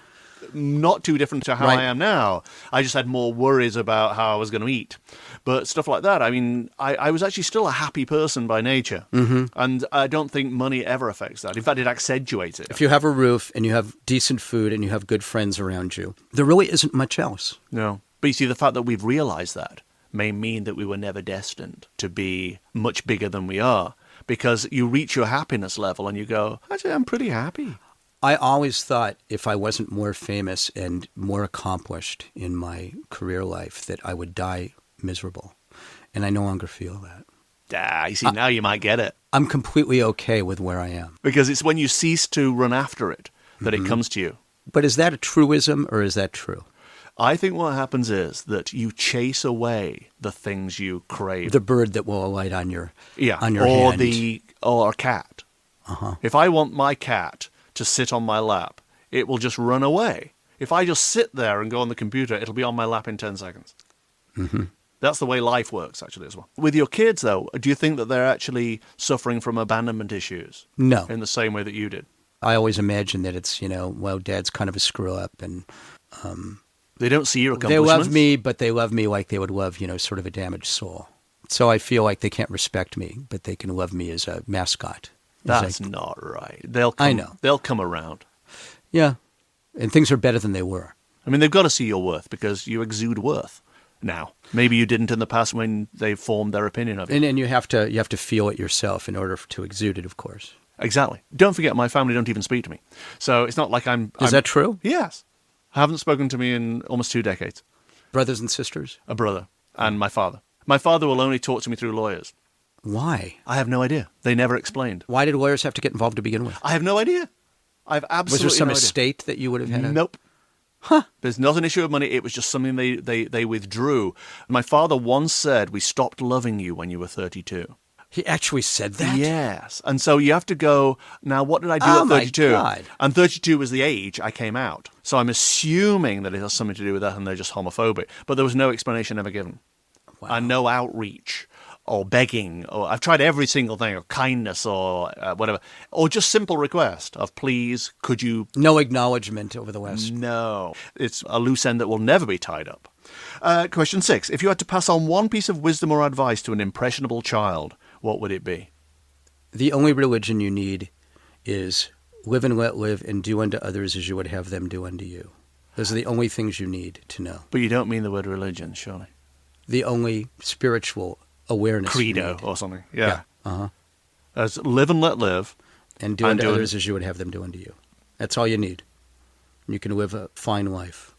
not too different to how Right. I am now. I just had more worries about how I was going to eat. But stuff like that, I mean, I was actually still a happy person by nature. Mm-hmm. And I don't think money ever affects that. In fact, it accentuates it. If you have a roof and you have decent food and you have good friends around you, there really isn't much else. No. But you see, the fact that we've realized that may mean that we were never destined to be much bigger than we are. Because you reach your happiness level and you go, actually, I'm pretty happy. I always thought if I wasn't more famous and more accomplished in my career life that I would die miserable. And I no longer feel that. You see, now you might get it. I'm completely okay with where I am. Because it's when you cease to run after it that it comes to you. But is that a truism or is that true? I think what happens is that you chase away the things you crave. The bird that will alight on your or hand. Or a cat. Uh-huh. If I want my cat to sit on my lap, it will just run away. If I just sit there and go on the computer, it'll be on my lap in 10 seconds. Mm-hmm. That's the way life works, actually, as well. With your kids, though, do you think that they're actually suffering from abandonment issues? No. In the same way that you did? I always imagine that it's, well, Dad's kind of a screw-up and They don't see your they accomplishments? love me, but they love me like they would love, sort of a damaged soul. So I feel like they can't respect me, but they can love me as a mascot. That's not right. I know. They'll come around. Yeah. And things are better than they were. I mean, they've got to see your worth because you exude worth now. Maybe you didn't in the past when they formed their opinion of you. And you have to feel it yourself in order to exude it, of course. Exactly. Don't forget, my family don't even speak to me. So it's not like I'm... Is that true? Yes. Haven't spoken to me in almost 2 decades. Brothers and sisters? A brother and my father. My father will only talk to me through lawyers. Why? I have no idea. They never explained. Why did lawyers have to get involved to begin with? I have no idea. I have absolutely Was there some no idea. estate that you would have had? Nope. Huh. There's not an issue of money. It was just something they withdrew. My father once said, we stopped loving you when you were 32. He actually said that? Yes. And so you have to go, now what did I do at 32? My God. And 32 was the age I came out. So I'm assuming that it has something to do with that and they're just homophobic. But there was no explanation ever given. Wow. And no outreach or begging, or I've tried every single thing, or kindness or whatever, or just simple request of please, could you... No acknowledgement over the West. No. It's a loose end that will never be tied up. Question 6. If you had to pass on one piece of wisdom or advice to an impressionable child, what would it be? The only religion you need is live and let live and do unto others as you would have them do unto you. Those are the only things you need to know. But you don't mean the word religion, surely. The only spiritual awareness. Credo or something. Yeah. Uh-huh. As live and let live. And do unto others as you would have them do unto you. That's all you need. You can live a fine life.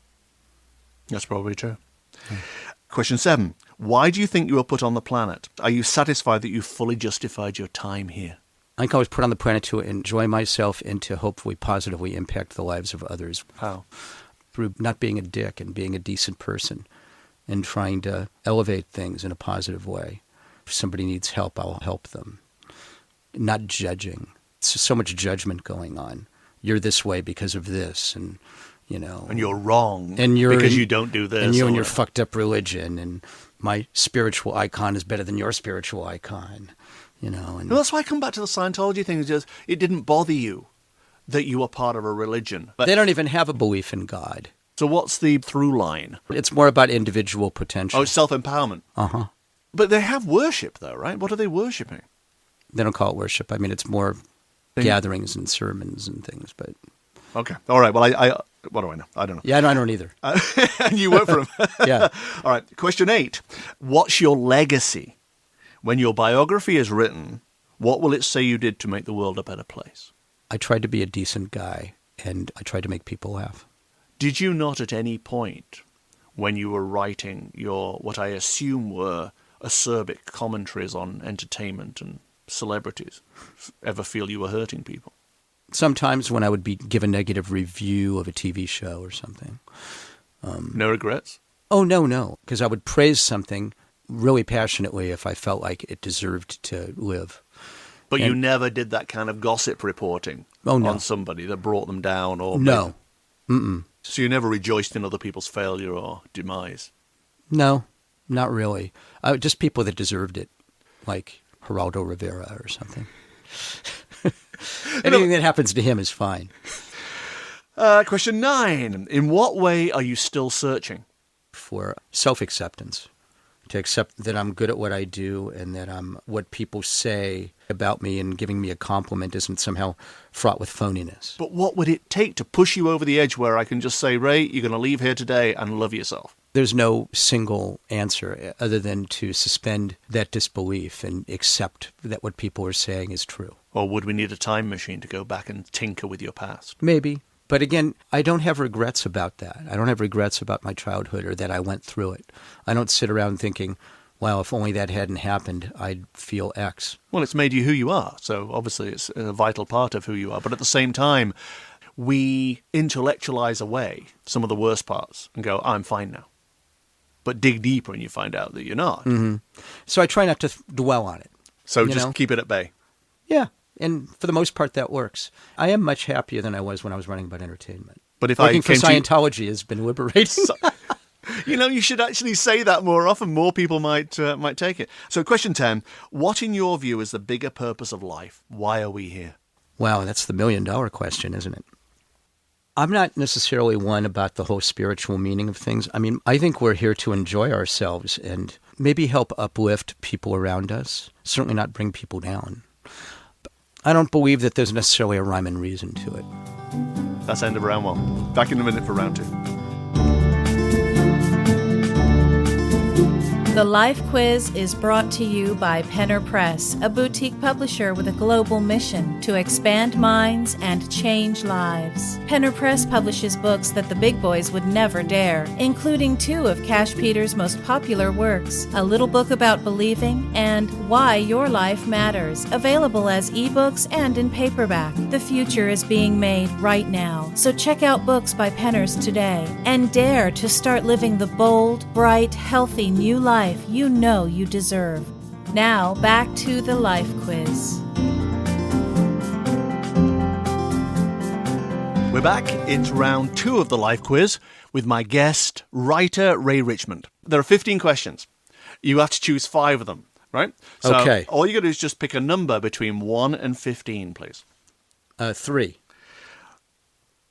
That's probably true. Question 7. Why do you think you were put on the planet? Are you satisfied that you fully justified your time here? I think I was put on the planet to enjoy myself and to hopefully positively impact the lives of others. How? Through not being a dick and being a decent person and trying to elevate things in a positive way. If somebody needs help, I'll help them. Not judging. It's just so much judgment going on. You're this way because of this, and And you're wrong because you don't do this. And you and your fucked up religion, and my spiritual icon is better than your spiritual icon, And well, that's why I come back to the Scientology thing. Is just it didn't bother you that you were part of a religion. But they don't even have a belief in God. So what's the through line? It's more about individual potential. Oh, it's self-empowerment. Uh-huh. But they have worship, though, right? What are they worshipping? They don't call it worship. I mean, it's more gatherings and sermons and things, but... Okay. All right. Well, I what do I know? I don't know. Yeah, I don't either. And you work for them. Yeah. All right. Question 8. What's your legacy? When your biography is written, what will it say you did to make the world a better place? I tried to be a decent guy, and I tried to make people laugh. Did you not at any point, when you were writing your, what I assume were acerbic commentaries on entertainment and celebrities, ever feel you were hurting people? Sometimes when I would give a negative review of a TV show or something. No regrets? Oh, no, because I would praise something really passionately if I felt like it deserved to live. But you never did that kind of gossip reporting on somebody that brought them down? Or no. Mm-mm. So you never rejoiced in other people's failure or demise? No, not really. Just people that deserved it, like Geraldo Rivera or something. Anything that happens to him is fine. Question 9. In what way are you still searching? For self-acceptance. To accept that I'm good at what I do and that what people say about me and giving me a compliment isn't somehow fraught with phoniness. But what would it take to push you over the edge where I can just say, Ray, you're going to leave here today and love yourself? There's no single answer other than to suspend that disbelief and accept that what people are saying is true. Or would we need a time machine to go back and tinker with your past? Maybe. But again, I don't have regrets about that. I don't have regrets about my childhood or that I went through it. I don't sit around thinking, wow, if only that hadn't happened, I'd feel X. Well, it's made you who you are. So obviously it's a vital part of who you are. But at the same time, we intellectualize away some of the worst parts and go, I'm fine now. But dig deeper and you find out that you're not. Mm-hmm. So I try not to dwell on it. So just keep it at bay. Yeah. And for the most part, that works. I am much happier than I was when I was running about entertainment. But if working for Scientology has been liberating. You should actually say that more often. More people might take it. So question 10, what in your view is the bigger purpose of life? Why are we here? Wow, that's the $1 million question, isn't it? I'm not necessarily one about the whole spiritual meaning of things. I mean, I think we're here to enjoy ourselves and maybe help uplift people around us, certainly not bring people down. I don't believe that there's necessarily a rhyme and reason to it. That's end of round 1. Back in a minute for round 2. The Life Quiz is brought to you by Penner Press, a boutique publisher with a global mission to expand minds and change lives. Penner Press publishes books that the big boys would never dare, including 2 of Cash Peter's most popular works, A Little Book About Believing and Why Your Life Matters, available as ebooks and in paperback. The future is being made right now, so check out books by Penners today and dare to start living the bold, bright, healthy new life you know you deserve. Now, back to the Life Quiz. We're back. It's round 2 of the Life Quiz with my guest, writer Ray Richmond. There are 15 questions. You have to choose 5 of them, right? So okay. All you got to do is just pick a number between 1 and 15, please. 3.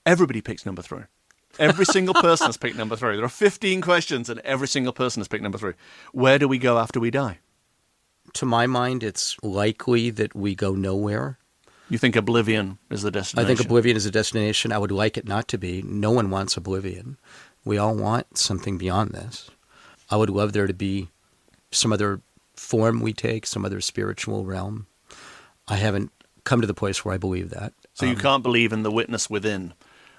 Everybody picks number 3. Every single person has picked number 3. There are 15 questions and every single person has picked number 3. Where do we go after we die? To my mind, it's likely that we go nowhere. You think oblivion is the destination? I think oblivion is a destination. I would like it not to be. No one wants oblivion. We all want something beyond this. I would love there to be some other form we take, some other spiritual realm. I haven't come to the place where I believe that. So you can't believe in the witness within,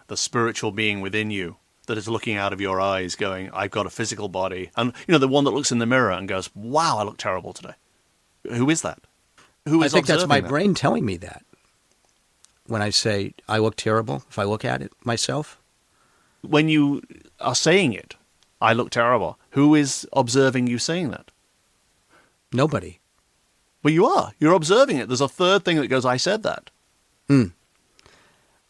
the spiritual being within you that is looking out of your eyes going, I've got a physical body. And, the one that looks in the mirror and goes, wow, I look terrible today. Who is that? Who is I think that's my that? brain telling me that. When I say I look terrible, if I look at it myself. When you are saying it, I look terrible, who is observing you saying that? Nobody. Well, you are. You're observing it. There's a third thing that goes, I said that.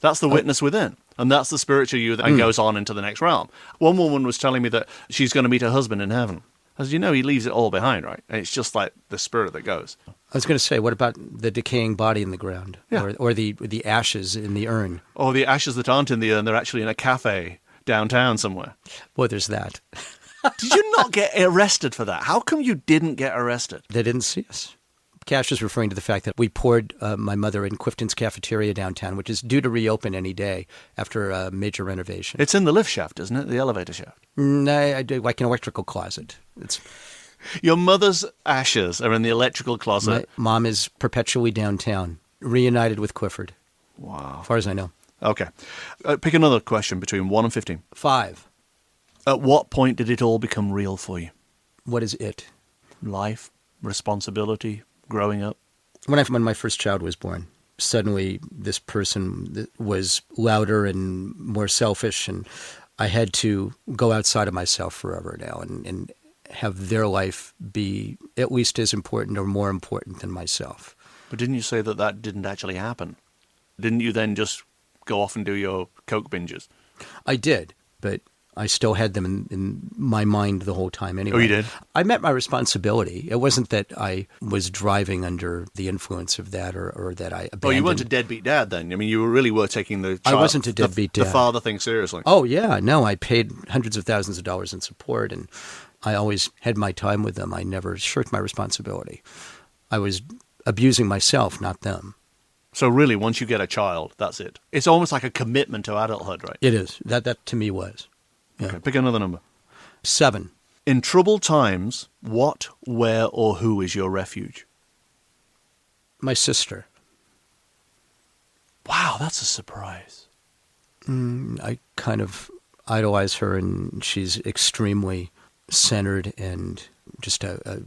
That's the witness within. And that's the spiritual you that goes on into the next realm. One woman was telling me that she's going to meet her husband in heaven. As you know, he leaves it all behind, right? And it's just like the spirit that goes. I was going to say, what about the decaying body in the ground? Yeah. Or the ashes in the urn? Or the ashes that aren't in the urn, they're actually in a cafe downtown somewhere. Boy, there's that. Did you not get arrested for that? How come you didn't get arrested? They didn't see us. Cash is referring to the fact that we poured my mother in Clifton's cafeteria downtown, which is due to reopen any day after a major renovation. It's in the lift shaft, isn't it? The elevator shaft. No, I do like an electrical closet. Your mother's ashes are in the electrical closet. My mom is perpetually downtown, reunited with Clifford. Wow. As far as I know. Okay. Pick another question between 1 and 15. 5. At what point did it all become real for you? What is it? Life, responsibility, growing up? When my first child was born, suddenly this person was louder and more selfish, and I had to go outside of myself forever now and have their life be at least as important or more important than myself. But didn't you say that didn't actually happen? Didn't you then just go off and do your Coke binges? I did, but I still had them in my mind the whole time anyway. Oh, you did? I met my responsibility. It wasn't that I was driving under the influence of that or that I abandoned. Oh, you weren't a deadbeat dad then? I mean, you really were taking the child, I wasn't a deadbeat dad. The father thing seriously. Oh, yeah. No, I paid hundreds of thousands of dollars in support, and I always had my time with them. I never shirked my responsibility. I was abusing myself, not them. So really, once you get a child, that's it. It's almost like a commitment to adulthood, right? It is. That to me was. Yeah. Okay, pick another number. 7. In troubled times, what, where, or who is your refuge? My sister. Wow, that's a surprise. I kind of idolize her, and she's extremely centered and just a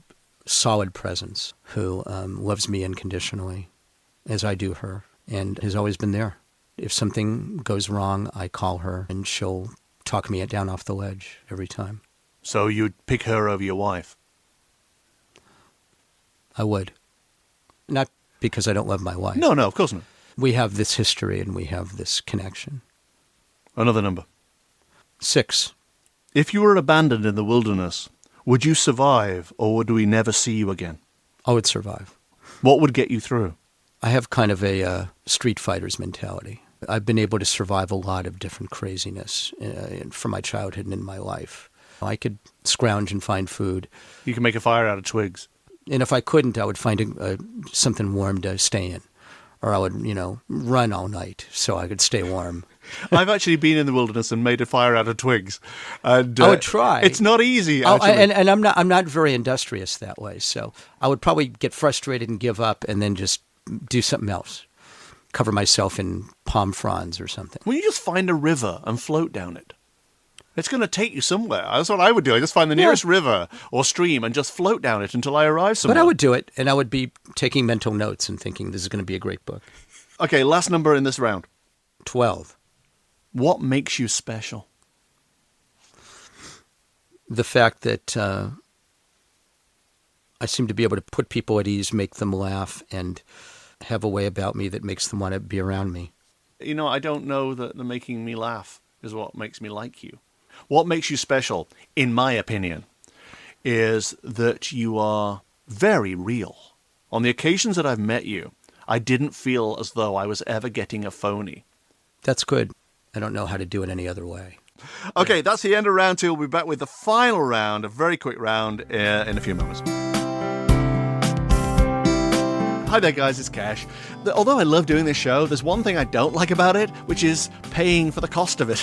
solid presence who loves me unconditionally, as I do her, and has always been there. If something goes wrong, I call her, and she'll talk me down off the ledge every time. So you'd pick her over your wife? I would. Not because I don't love my wife. No, of course not. We have this history and we have this connection. Another number. 6. If you were abandoned in the wilderness, would you survive or would we never see you again? I would survive. What would get you through? I have kind of a street fighter's mentality. I've been able to survive a lot of different craziness from my childhood and in my life. I could scrounge and find food. You can make a fire out of twigs. And if I couldn't, I would find something warm to stay in. Or I would, run all night so I could stay warm. I've actually been in the wilderness and made a fire out of twigs. And, I would try. It's not easy, actually. And I'm not very industrious that way. So I would probably get frustrated and give up and then just do something else. Cover myself in palm fronds or something. Well, you just find a river and float down it. It's going to take you somewhere. That's what I would do. I just find the nearest river or stream and just float down it until I arrive somewhere. But I would do it, and I would be taking mental notes and thinking this is going to be a great book. Okay, last number in this round. 12. What makes you special? The fact that I seem to be able to put people at ease, make them laugh, and have a way about me that makes them want to be around me. I don't know that the making me laugh is what makes me like you. What makes you special, in my opinion, is that you are very real. On the occasions that I've met you, I didn't feel as though I was ever getting a phony. That's good. I don't know how to do it any other way. Okay, that's the end of round 2. We'll be back with the final round, a very quick round, in a few moments. Hi there, guys, it's Cash. Although I love doing this show, there's one thing I don't like about it, which is paying for the cost of it.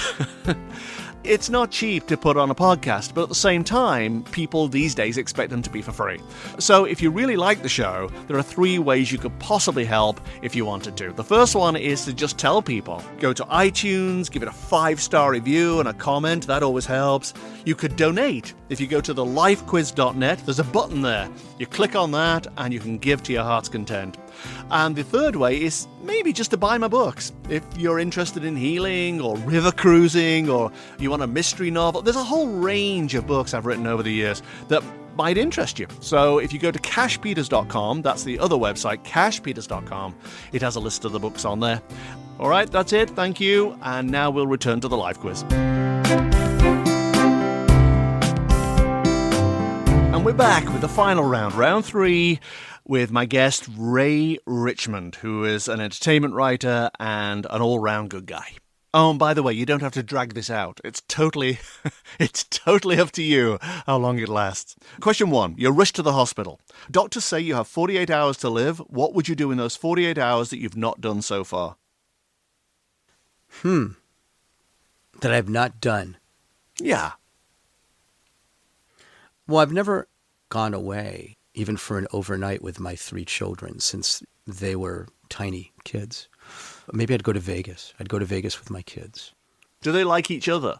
It's not cheap to put on a podcast, but at the same time, people these days expect them to be for free. So if you really like the show, there are 3 ways you could possibly help if you wanted to. The first one is to just tell people. Go to iTunes, give it a 5-star review and a comment, that always helps. You could donate. If you go to thelifequiz.net, there's a button there. You click on that and you can give to your heart's content. And the third way is maybe just to buy my books. If you're interested in healing or river cruising or you want a mystery novel, there's a whole range of books I've written over the years that might interest you. So if you go to cashpeters.com, that's the other website, cashpeters.com, it has a list of the books on there. All right, that's it. Thank you. And now we'll return to the life quiz. And we're back with the final round, round 3, with my guest Ray Richmond, who is an entertainment writer and an all-round good guy. Oh, and by the way, you don't have to drag this out. It's totally up to you how long it lasts. Question 1. You're rushed to the hospital. Doctors say you have 48 hours to live. What would you do in those 48 hours that you've not done so far? That I have not done. Yeah. Well, I've never gone away, even for an overnight, with my 3 children since they were tiny kids. Maybe I'd go to Vegas. I'd go to Vegas with my kids. Do they like each other?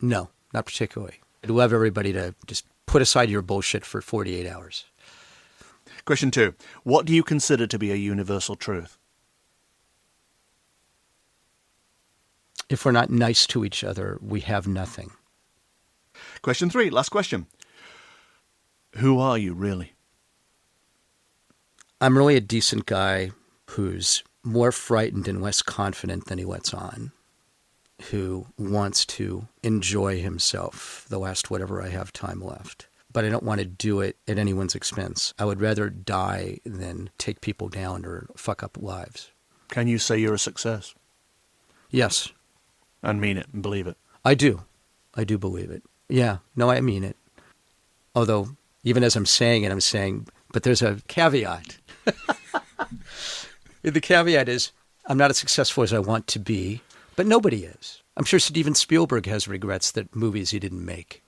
No, not particularly. I'd love everybody to just put aside your bullshit for 48 hours. Question 2. What do you consider to be a universal truth? If we're not nice to each other, we have nothing. Question 3. Last question. Who are you, really? I'm really a decent guy who's more frightened and less confident than he lets on, who wants to enjoy himself the last whatever I have time left. But I don't want to do it at anyone's expense. I would rather die than take people down or fuck up lives. Can you say you're a success? Yes. And mean it and believe it? I do. I do believe it. Yeah. No, I mean it. Although, even as I'm saying it, I'm saying, but there's a caveat. The caveat is, I'm not as successful as I want to be, but nobody is. I'm sure Steven Spielberg has regrets that movies he didn't make.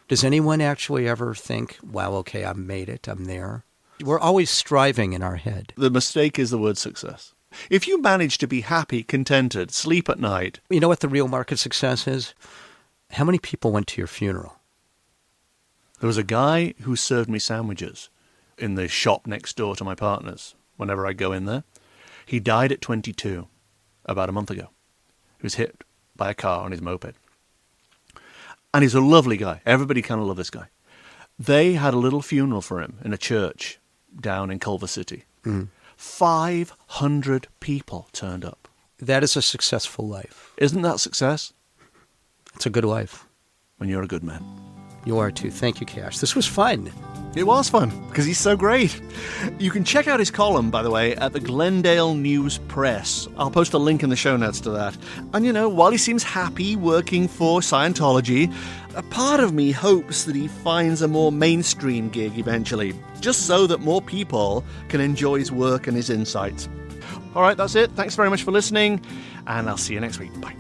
Does anyone actually ever think, wow, okay, I made it, I'm there? We're always striving in our head. The mistake is the word success. If you manage to be happy, contented, sleep at night... You know what the real mark of success is? How many people went to your funeral? There was a guy who served me sandwiches in the shop next door to my partner's whenever I go in there. He died at 22, about a month ago. He was hit by a car on his moped. And he's a lovely guy. Everybody kind of loved this guy. They had a little funeral for him in a church down in Culver City. 500 people turned up. That is a successful life. Isn't that success? It's a good life. When you're a good man. You are too. Thank you, Cash. This was fun. It was fun, because he's so great. You can check out his column, by the way, at the Glendale News Press. I'll post a link in the show notes to that. And, you know, while he seems happy working for Scientology, a part of me hopes that he finds a more mainstream gig eventually, just so that more people can enjoy his work and his insights. All right, that's it. Thanks very much for listening, and I'll see you next week. Bye.